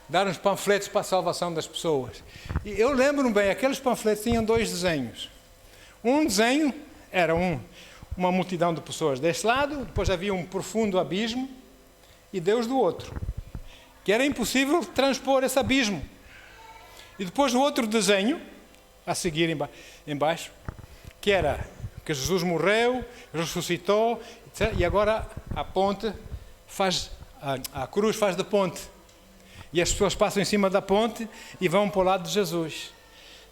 dar uns panfletos para a salvação das pessoas. E eu lembro-me bem, aqueles panfletos tinham 2 desenhos. Um desenho era uma multidão de pessoas deste lado, depois havia um profundo abismo, e Deus do outro, que era impossível transpor esse abismo. E depois o outro desenho, a seguir embaixo, que era que Jesus morreu, ressuscitou, etc, e agora a ponte faz, a cruz faz de ponte. E as pessoas passam em cima da ponte e vão para o lado de Jesus.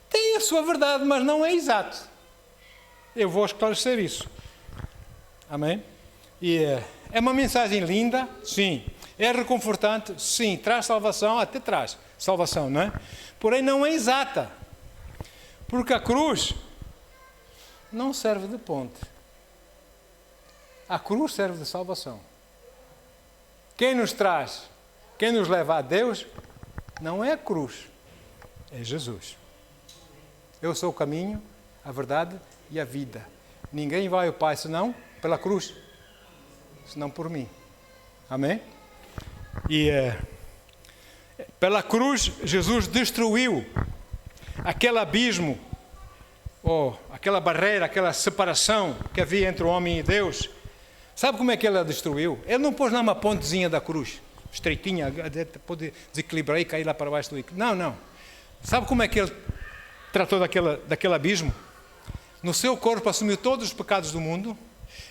Tem a sua verdade, mas não é exato. Eu vou esclarecer isso. Amém? E é uma mensagem linda, sim. É reconfortante, sim. Traz salvação, até traz salvação, não é? Porém não é exata. Porque a cruz não serve de ponte. A cruz serve de salvação. Quem nos traz, quem nos leva a Deus, não é a cruz, é Jesus. Eu sou o caminho, a verdade e a vida. Ninguém vai ao Pai senão pela cruz, senão por mim. Amém? E pela cruz, Jesus destruiu aquele abismo, ou aquela barreira, aquela separação que havia entre o homem e Deus. Sabe como é que ele a destruiu? Ele não pôs lá uma pontezinha da cruz, estreitinha, pode desequilibrar e cair lá para baixo do equilíbrio. Não, não. Sabe como é que ele tratou daquele abismo? No seu corpo assumiu todos os pecados do mundo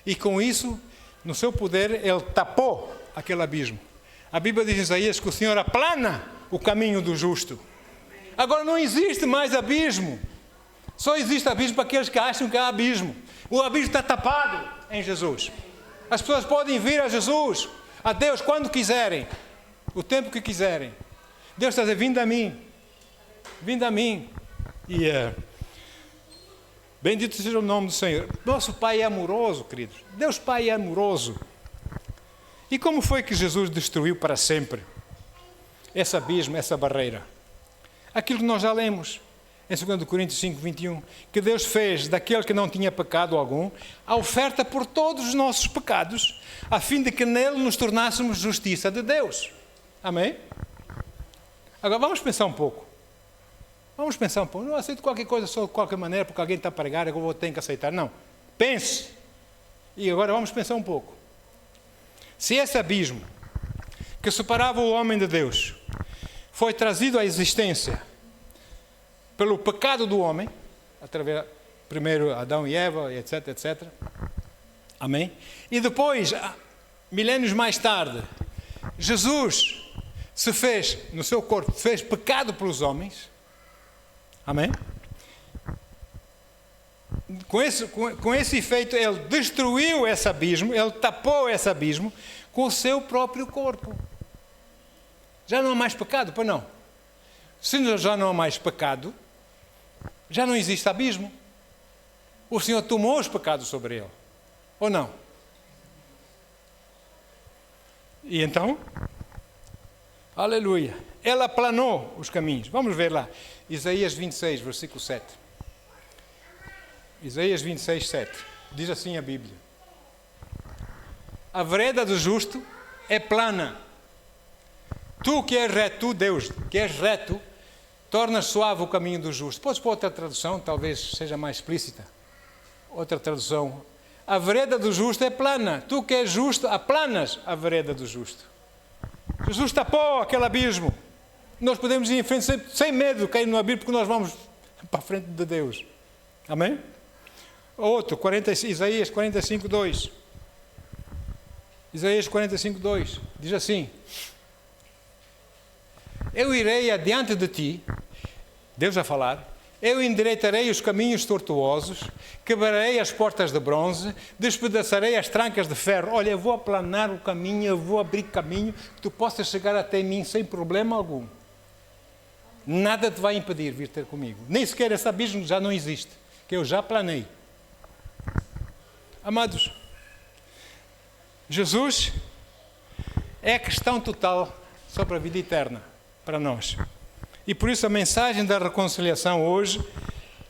e com isso, no seu poder, ele tapou aquele abismo. A Bíblia diz em Isaías que o Senhor aplana o caminho do justo. Agora não existe mais abismo. Só existe abismo para aqueles que acham que há abismo. O abismo está tapado em Jesus. As pessoas podem vir a Jesus, a Deus, quando quiserem, o tempo que quiserem. Deus está dizendo, vinde a mim. Vinde a mim. E bendito seja o nome do Senhor. Nosso Pai é amoroso, queridos. Deus Pai é amoroso. E como foi que Jesus destruiu para sempre esse abismo, essa barreira? Aquilo que nós já lemos em 2 Coríntios 5, 21, que Deus fez daquele que não tinha pecado algum, a oferta por todos os nossos pecados, a fim de que nele nos tornássemos justiça de Deus. Amém? Agora vamos pensar um pouco. Vamos pensar um pouco. Não aceito qualquer coisa só de qualquer maneira, porque alguém está a pregar, eu vou ter que aceitar. Não. Pense. E agora vamos pensar um pouco. Se esse abismo que separava o homem de Deus foi trazido à existência pelo pecado do homem, através, primeiro Adão e Eva, etc, etc. Amém? E depois, milênios mais tarde, Jesus se fez, no seu corpo, fez pecado pelos homens. Amém? Com esse efeito, ele destruiu esse abismo, ele tapou esse abismo com o seu próprio corpo. Já não há mais pecado, pois não? Se já não há mais pecado, já não existe abismo. O Senhor tomou os pecados sobre ele, ou não? E então, aleluia, ele aplanou os caminhos. Vamos ver lá, Isaías 26, versículo 7. Isaías 26, 7. Diz assim a Bíblia: a vereda do justo é plana. Tu que és reto, tu Deus, que és reto, tornas suave o caminho do justo. Podes pôr outra tradução, talvez seja mais explícita. Outra tradução: a vereda do justo é plana. Tu que és justo, aplanas a vereda do justo. Jesus tapou aquele abismo. Nós podemos ir em frente sem medo de cair no abismo, porque nós vamos para a frente de Deus. Amém? Outro, Isaías 45, 2. Isaías 45, 2. Diz assim: eu irei adiante de ti, Deus a falar, eu endireitarei os caminhos tortuosos, quebrarei as portas de bronze, despedaçarei as trancas de ferro. Olha, eu vou aplanar o caminho, eu vou abrir caminho, que tu possas chegar até mim sem problema algum. Nada te vai impedir vir ter comigo. Nem sequer esse abismo já não existe, que eu já planei. Amados, Jesus é a questão total sobre a vida eterna para nós. E por isso a mensagem da reconciliação hoje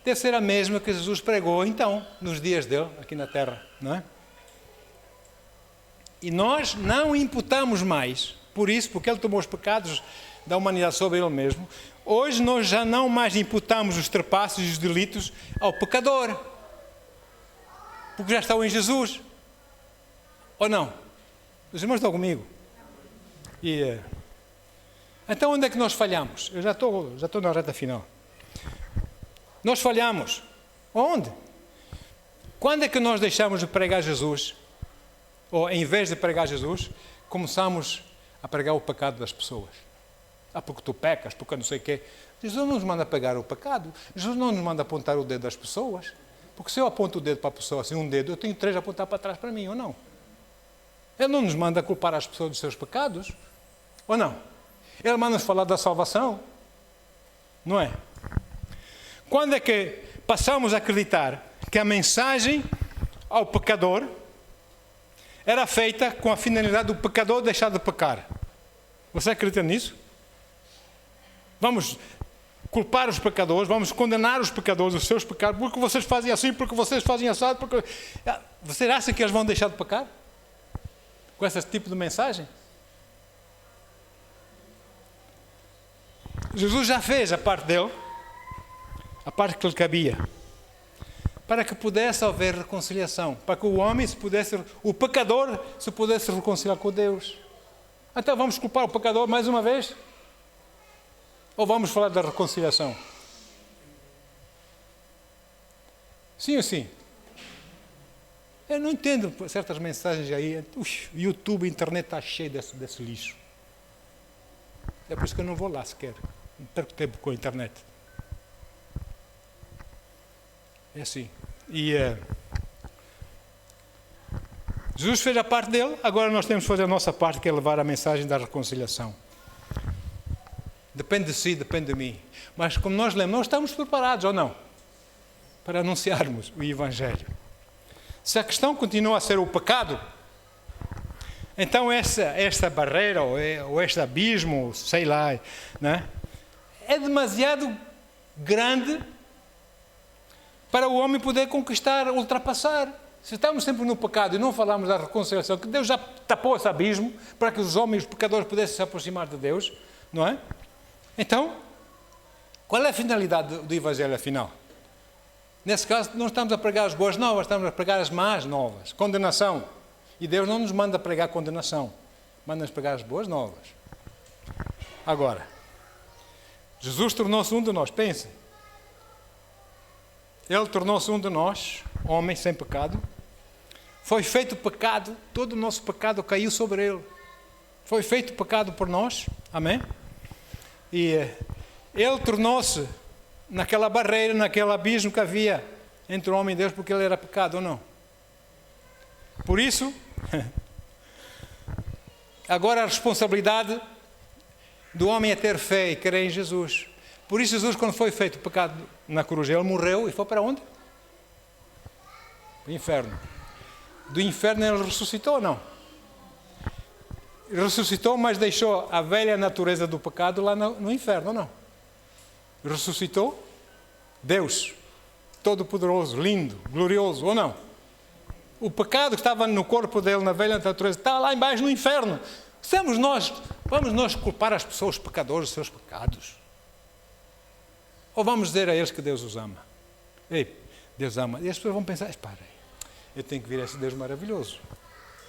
deve ser a mesma que Jesus pregou então, nos dias dele, aqui na terra, não é? E nós não imputamos mais, por isso, porque ele tomou os pecados da humanidade sobre ele mesmo, hoje nós já não mais imputamos os trespassos e os delitos ao pecador, porque já estão em Jesus. Ou não? Os irmãos estão comigo? Então onde é que nós falhamos? Eu já estou na reta final. Nós falhamos. Onde? Quando é que nós deixamos de pregar Jesus? Ou em vez de pregar Jesus, começamos a pregar o pecado das pessoas. Porque tu pecas, porque não sei o quê. Jesus não nos manda pregar o pecado. Jesus não nos manda apontar o dedo das pessoas. Porque se eu aponto o dedo para a pessoa, assim, um dedo, eu tenho 3 a apontar para trás para mim, ou não? Ele não nos manda culpar as pessoas dos seus pecados, ou não? Ele manda-nos falar da salvação, não é? Quando é que passamos a acreditar que a mensagem ao pecador era feita com a finalidade do pecador deixar de pecar? Você acredita nisso? Vamos culpar os pecadores, vamos condenar os pecadores, os seus pecados, porque vocês fazem assim, porque vocês fazem assado, porque... Você acha que eles vão deixar de pecar? Com esse tipo de mensagem? Jesus já fez a parte dele, a parte que lhe cabia, para que pudesse haver reconciliação, para que o homem o pecador se pudesse reconciliar com Deus. Então vamos culpar o pecador mais uma vez? Ou vamos falar da reconciliação? Sim ou sim? Eu não entendo certas mensagens aí. O YouTube, a internet está cheio desse lixo. É por isso que eu não vou lá sequer. Não perco tempo com a internet. É assim. Jesus fez a parte dele, agora nós temos que fazer a nossa parte, que é levar a mensagem da reconciliação. Depende de si, depende de mim. Mas como nós lemos, nós estamos preparados ou não? Para anunciarmos o Evangelho. Se a questão continua a ser o pecado, então esta barreira ou este abismo, sei lá, né, é demasiado grande para o homem poder conquistar, ultrapassar. Se estamos sempre no pecado e não falamos da reconciliação, que Deus já tapou esse abismo para que os homens, os pecadores, pudessem se aproximar de Deus, não é? Então, qual é a finalidade do Evangelho, afinal? Nesse caso, não estamos a pregar as boas novas, estamos a pregar as más novas, condenação. E Deus não nos manda pregar condenação, manda-nos pregar as boas novas. Agora, Jesus tornou-se um de nós, pensem. Ele tornou-se um de nós, homem sem pecado. Foi feito pecado, todo o nosso pecado caiu sobre ele. Foi feito pecado por nós, amém? E ele tornou-se naquela barreira, naquele abismo que havia entre o homem e Deus, porque ele era pecado ou não. Por isso, agora a responsabilidade do homem é ter fé e crer em Jesus. Por isso Jesus, quando foi feito o pecado na cruz, ele morreu e foi para onde? O inferno. Do inferno ele ressuscitou ou não? Ressuscitou, mas deixou a velha natureza do pecado lá no inferno ou não? Ressuscitou Deus, todo-poderoso, lindo, glorioso ou não? O pecado que estava no corpo dele, na velha natureza, está lá embaixo no inferno. Vamos nós culpar as pessoas pecadores dos seus pecados? Ou vamos dizer a eles que Deus os ama? Ei, Deus ama. E as pessoas vão pensar, espera aí, eu tenho que vir a esse Deus maravilhoso.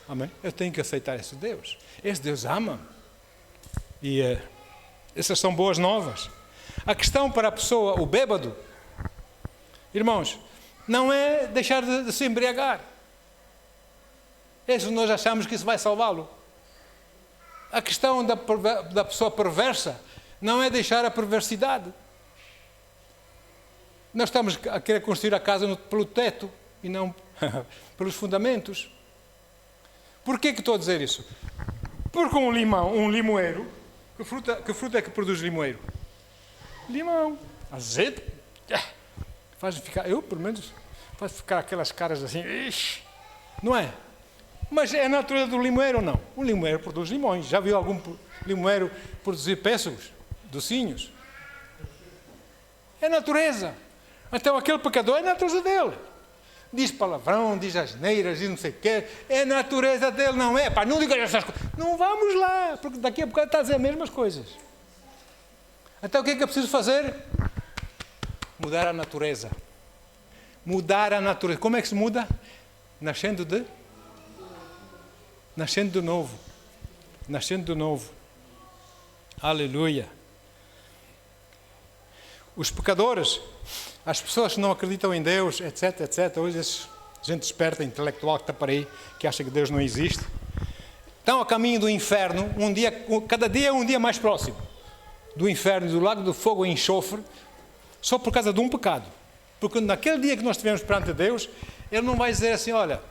Amém? Eu tenho que aceitar esse Deus. Esse Deus ama. E essas são boas novas. A questão para a pessoa, o bêbado, irmãos, não é deixar de se embriagar. Nós achamos que isso vai salvá-lo. A questão da pessoa perversa não é deixar a perversidade. Nós estamos a querer construir a casa pelo teto e não pelos fundamentos. Por que estou a dizer isso? Porque um limoeiro, que fruta é que produz limoeiro? Limão, azedo. Faz ficar, pelo menos, faz ficar aquelas caras assim, não é? Mas é a natureza do limoeiro ou não? O limoeiro produz limões. Já viu algum limoeiro produzir pêssegos, docinhos? É natureza. Então aquele pecador é a natureza dele. Diz palavrão, diz asneiras, diz não sei o quê. É a natureza dele, não é? Pá, não diga essas coisas. Não vamos lá, porque daqui a pouco está a dizer as mesmas coisas. Então o que é preciso fazer? Mudar a natureza. Mudar a natureza. Como é que se muda? Nascendo de novo. Nascendo de novo. Aleluia. Os pecadores, as pessoas que não acreditam em Deus, etc, etc. Hoje gente esperta, intelectual que está por aí, que acha que Deus não existe, estão a caminho do inferno, cada dia é um dia mais próximo do inferno, do lago do fogo e enxofre, só por causa de um pecado. Porque naquele dia que nós estivemos perante Deus, Ele não vai dizer assim, olha,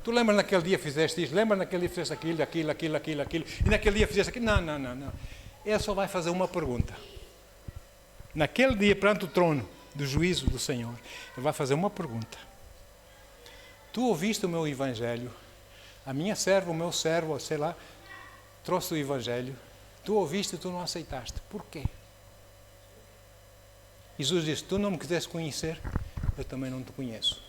tu lembras naquele dia fizeste isto, lembras naquele dia fizeste aquilo, e naquele dia fizeste aquilo. Não. Ele só vai fazer uma pergunta. Naquele dia, perante o trono do juízo do Senhor, Ele vai fazer uma pergunta. Tu ouviste o meu evangelho, a minha serva, o meu servo, sei lá, trouxe o evangelho, tu ouviste e tu não aceitaste. Por quê? Jesus disse, tu não me quiseste conhecer, eu também não te conheço.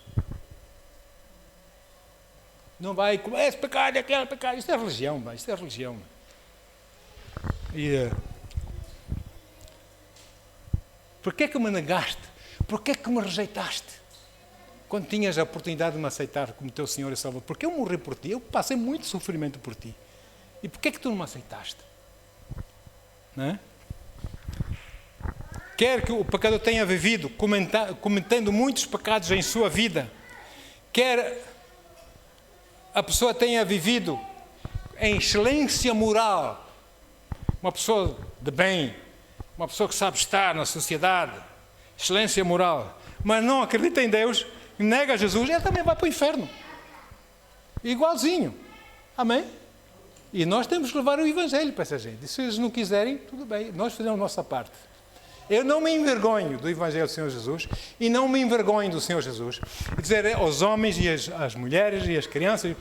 Não vai, esse pecado, aquele pecado, isto é religião, isto é religião. E porquê que me negaste? Porquê que me rejeitaste? Quando tinhas a oportunidade de me aceitar como teu Senhor e Salvador, porque eu morri por ti, eu passei muito sofrimento por ti. E porquê que tu não me aceitaste? Não é? Quer que o pecador tenha vivido cometendo muitos pecados em sua vida, quer a pessoa tenha vivido em excelência moral, uma pessoa de bem, uma pessoa que sabe estar na sociedade, excelência moral, mas não acredita em Deus, nega Jesus, ele também vai para o inferno. Igualzinho. Amém? E nós temos que levar o evangelho para essa gente. E se eles não quiserem, tudo bem, nós fazemos a nossa parte. Eu não me envergonho do evangelho do Senhor Jesus e não me envergonho do Senhor Jesus. Dizer aos homens e às mulheres e às crianças,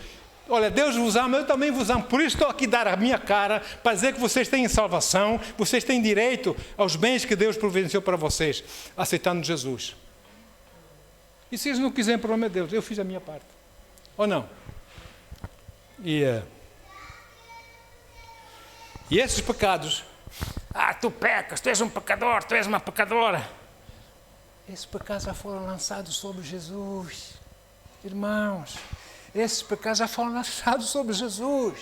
olha, Deus vos ama, eu também vos amo, por isso estou aqui a dar a minha cara para dizer que vocês têm salvação, vocês têm direito aos bens que Deus providenciou para vocês, aceitando Jesus. E se eles não quiserem, pelo amor de Deus, eu fiz a minha parte. Ou não? E esses pecados, tu pecas, tu és um pecador, tu és uma pecadora. Esses pecados já foram lançados sobre Jesus. Irmãos, esses pecados já foram lançados sobre Jesus.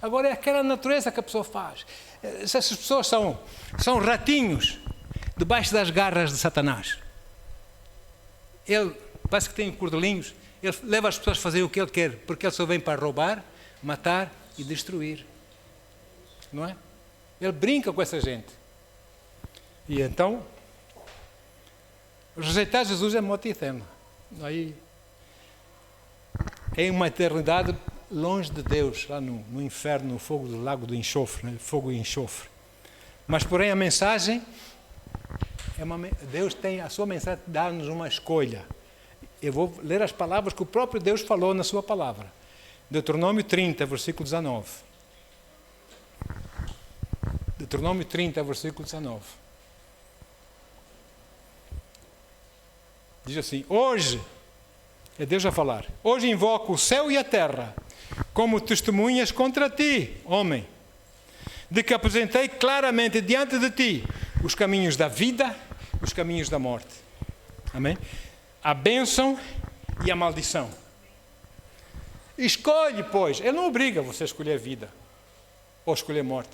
Agora é aquela natureza que a pessoa faz. Essas pessoas são ratinhos debaixo das garras de Satanás. ele parece que tem cordelinhos, ele leva as pessoas a fazer o que ele quer, porque ele só vem para roubar, matar e destruir. Não é? Ele brinca com essa gente. E então, rejeitar Jesus é morte eterna. Aí é uma eternidade longe de Deus, lá no inferno, no fogo do lago do enxofre, né? Fogo e enxofre. Mas, porém, a mensagem, Deus tem a sua mensagem, dá-nos uma escolha. Eu vou ler as palavras que o próprio Deus falou na sua palavra. Deuteronômio 30, versículo 19. Deuteronômio 30, versículo 19. Diz assim: hoje, é Deus a falar, hoje invoco o céu e a terra como testemunhas contra ti, homem, de que apresentei claramente diante de ti os caminhos da vida e os caminhos da morte. Amém? A bênção e a maldição. Escolhe, pois. Ele não obriga você a escolher vida ou escolher morte.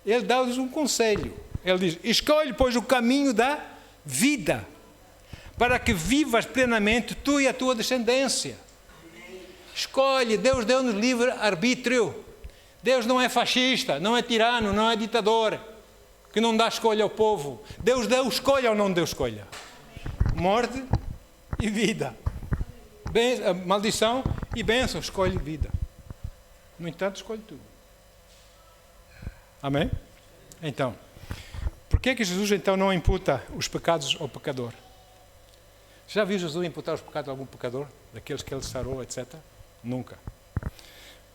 Ele dá-lhes um conselho. Ele diz: escolhe, pois, o caminho da vida, para que vivas plenamente tu e a tua descendência. Escolhe. Deus deu-nos livre arbítrio. Deus não é fascista, não é tirano, não é ditador, que não dá escolha ao povo. Deus deu escolha ou não deu escolha? Morte e vida. Maldição e bênção. Escolhe vida. No entanto, escolhe tudo. Amém? Então, por que Jesus então não imputa os pecados ao pecador? Já viu Jesus imputar os pecados a algum pecador? Daqueles que ele sarou, etc? Nunca.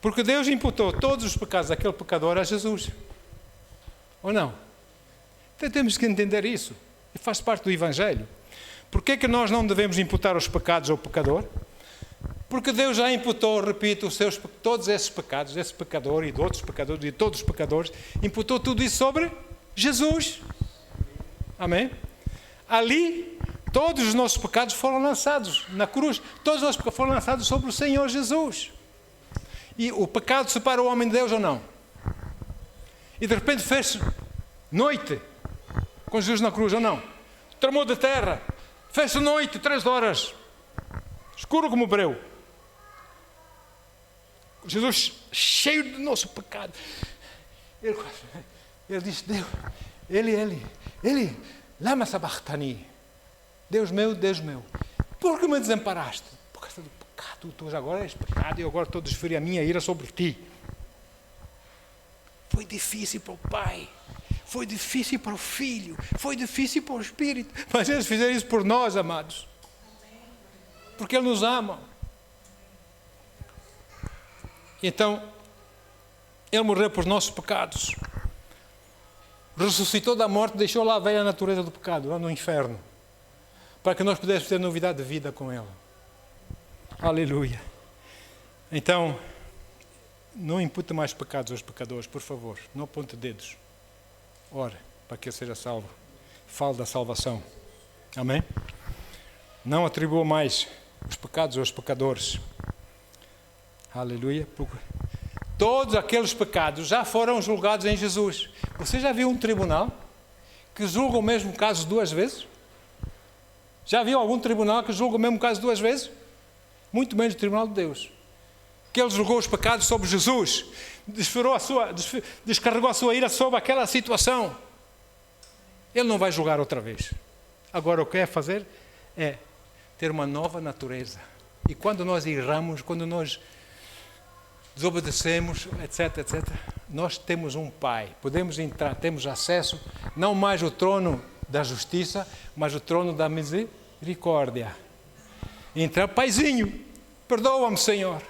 Porque Deus imputou todos os pecados daquele pecador a Jesus. Ou não? Então temos que entender isso. E faz parte do Evangelho. Por que nós não devemos imputar os pecados ao pecador? Porque Deus já imputou, repito, todos esses pecados, desse pecador e de outros pecadores e de todos os pecadores, imputou tudo isso sobre Jesus. Amém? Ali, todos os nossos pecados foram lançados na cruz. Todos os nossos pecados foram lançados sobre o Senhor Jesus. E o pecado separa o homem de Deus ou não? E de repente fez noite com Jesus na cruz ou não? Tremou da terra. Fez noite, 3 horas. Escuro como breu. Jesus cheio do nosso pecado. Ele disse: Deus, ele, lama sabachthani. Deus meu, por que me desamparaste? Por causa do pecado. Tu agora és pecado e eu agora estou a desferir a minha ira sobre ti. Foi difícil para o Pai, foi difícil para o Filho, foi difícil para o Espírito, mas eles fizeram isso por nós, amados, porque Ele nos ama. Então, Ele morreu por nossos pecados, ressuscitou da morte, deixou lá a velha natureza do pecado, lá no inferno, para que nós pudéssemos ter novidade de vida com Ele. Aleluia. Então, não impute mais pecados aos pecadores, por favor. Não aponte dedos. Ore para que ele seja salvo. Fale da salvação. Amém? Não atribua mais os pecados aos pecadores. Aleluia. Porque todos aqueles pecados já foram julgados em Jesus. Você já viu um tribunal que julga o mesmo caso 2 vezes? Já viu algum tribunal que julga o mesmo caso 2 vezes? Muito menos o tribunal de Deus. Que Ele julgou os pecados sobre Jesus, descarregou a sua ira sobre aquela situação. Ele não vai julgar outra vez. Agora o que é fazer é ter uma nova natureza. E quando nós erramos, quando nós desobedecemos, etc., nós temos um Pai. Podemos entrar, temos acesso, não mais ao trono da justiça, mas ao trono da misericórdia. Então, Paizinho, perdoa-me, Senhor,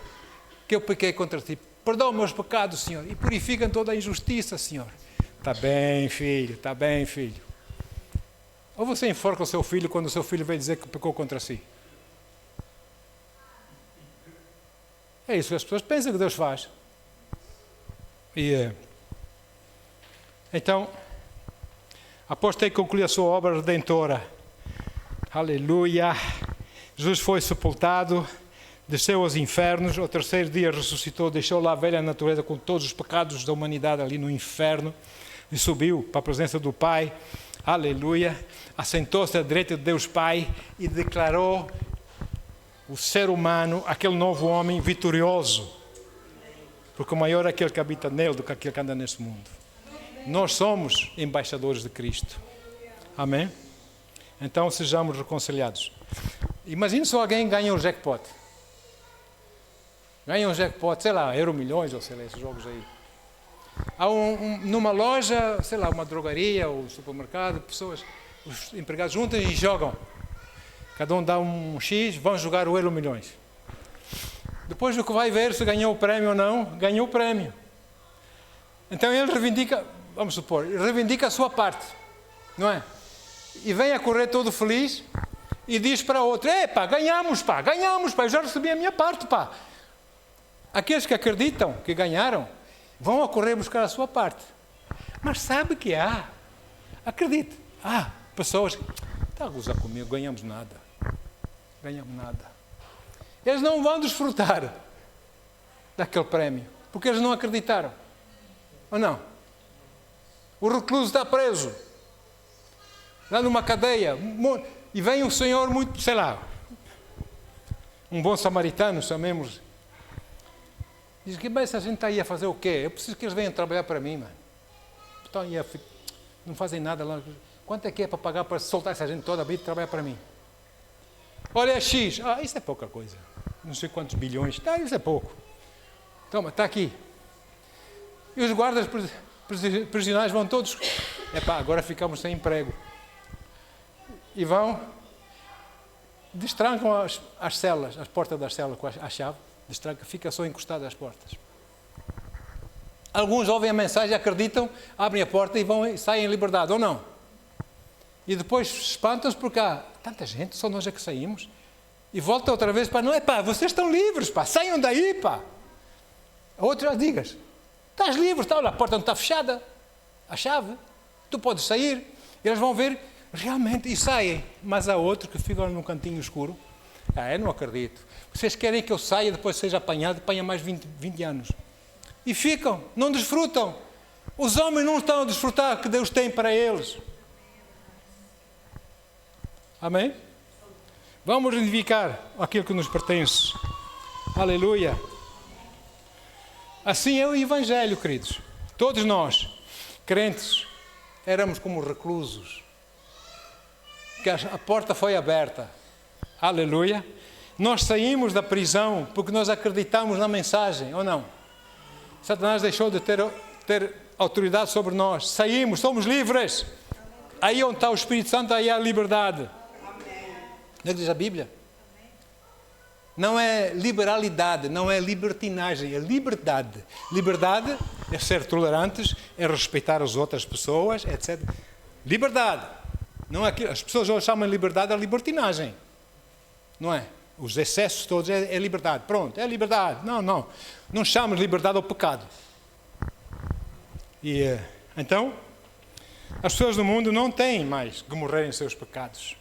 que eu pequei contra ti. Perdoa meus pecados, Senhor, e purifica toda a injustiça, Senhor. Está bem, filho, está bem, filho. Ou você enforca o seu filho quando o seu filho vem dizer que pecou contra si? É isso que as pessoas pensam que Deus faz. Então, após ter concluído a sua obra redentora, aleluia, Jesus foi sepultado, desceu aos infernos, ao 3º dia ressuscitou, deixou lá a velha natureza com todos os pecados da humanidade ali no inferno e subiu para a presença do Pai. aleluia, assentou-se à direita de Deus Pai e declarou o ser humano, aquele novo homem vitorioso. Porque maior é aquele que habita nele do que aquele que anda neste mundo. Nós somos embaixadores de Cristo. Amém? Então sejamos reconciliados. Imagine se alguém ganha um jackpot. Ganha um jackpot, sei lá, Euromilhões ou sei lá, esses jogos aí. Há numa loja, sei lá, uma drogaria ou um supermercado, pessoas, os empregados juntam e jogam. Cada um dá um X, vão jogar o Euromilhões. Depois do que vai ver se ganhou o prémio ou não, ganhou o prémio. Então ele reivindica, vamos supor, reivindica a sua parte, não é? E vem a correr todo feliz e diz para outro, ganhamos, eu já recebi a minha parte, pá. Aqueles que acreditam que ganharam, vão a correr buscar a sua parte. Mas sabe que acredite, pessoas, está a gozar comigo, ganhamos nada. Eles não vão desfrutar daquele prémio, porque eles não acreditaram. Ou não? O recluso está preso, lá numa cadeia, e vem um senhor muito, sei lá, um bom samaritano, chamemos. Diz que, mas a gente está aí a fazer o quê? Eu preciso que eles venham trabalhar para mim, mano. Estão aí não fazem nada lá. Quanto é que é para pagar para soltar essa gente toda a vir trabalhar para mim? Olha, é X. Isso é pouca coisa. Não sei quantos bilhões. Isso é pouco. Toma, está aqui. E os guardas prisionais vão todos. Agora ficamos sem emprego. E vão, destrancam as celas, as portas das celas com a chave. Destranca, fica só encostado às portas. Alguns ouvem a mensagem, acreditam, abrem a porta e saem em liberdade, ou não? E depois espantam-se porque há tanta gente, só nós é que saímos. E voltam outra vez para, vocês estão livres, saiam daí, A outra digas, estás livre, olha, a porta não está fechada, a chave, tu podes sair. E eles vão ver, realmente, e saem. Mas há outros que ficam num cantinho escuro. Eu não acredito. Vocês querem que eu saia, depois seja apanhado, apanha mais 20 anos. E ficam, não desfrutam. Os homens não estão a desfrutar o que Deus tem para eles. Amém? Vamos reivindicar aquilo que nos pertence. Aleluia. Assim é o Evangelho, queridos. Todos nós, crentes, éramos como reclusos. Que a porta foi aberta. Aleluia. Nós saímos da prisão porque nós acreditamos na mensagem, ou não? Satanás deixou de ter autoridade sobre nós. Saímos, somos livres. Aí onde está o Espírito Santo, aí há a liberdade. Não é que diz a Bíblia? Não é liberalidade, não é libertinagem, é liberdade. Liberdade é ser tolerantes, é respeitar as outras pessoas, etc. Liberdade. Não é aquilo, as pessoas hoje chamam liberdade a libertinagem. Não é? Os excessos todos é liberdade. Pronto, é liberdade. Não. Não chamamos liberdade ao pecado. E então, as pessoas do mundo não têm mais que morrer em seus pecados.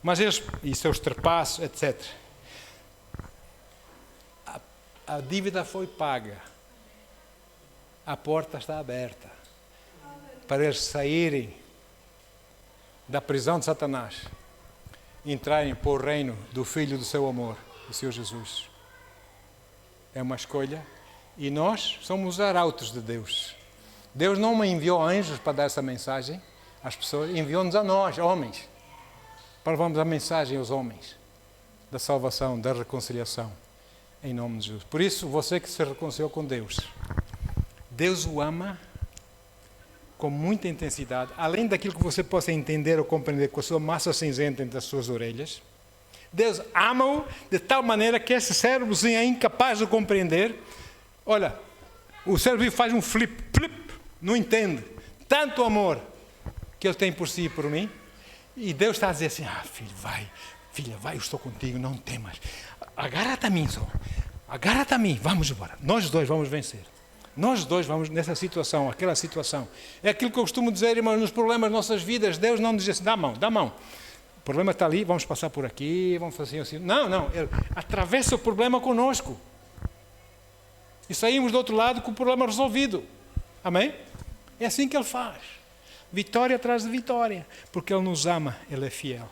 Mas eles, e seus trepassos, etc. A dívida foi paga. A porta está aberta. Para eles saírem da prisão de Satanás. Entrarem para o reino do Filho do seu amor, o Senhor Jesus. É uma escolha e nós somos os arautos de Deus. Deus não me enviou anjos para dar essa mensagem às pessoas, enviou-nos a nós, homens, para levarmos a mensagem aos homens da salvação, da reconciliação, em nome de Jesus. Por isso, você que se reconciliou com Deus, Deus o ama com muita intensidade, além daquilo que você possa entender ou compreender com a sua massa cinzenta entre as suas orelhas. Deus ama-o de tal maneira que esse cérebrozinho é incapaz de compreender. Olha, o cérebro faz um flip, não entende. Tanto amor que ele tem por si e por mim. E Deus está a dizer assim, filha, vai, eu estou contigo, não temas. Agarra-te a mim, só. Agarra-te a mim, vamos embora. Nós dois vamos vencer. Nós dois vamos nessa situação, aquela situação. É aquilo que eu costumo dizer, irmãos, nos problemas das nossas vidas, Deus não diz assim, dá a mão. O problema está ali, vamos passar por aqui, vamos fazer assim. Não, Ele atravessa o problema conosco. E saímos do outro lado com o problema resolvido. Amém? É assim que Ele faz. Vitória atrás de vitória. Porque Ele nos ama, Ele é fiel.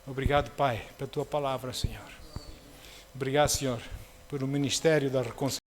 Obrigado, Pai, pela Tua palavra, Senhor. Obrigado, Senhor, por o ministério da reconciliação.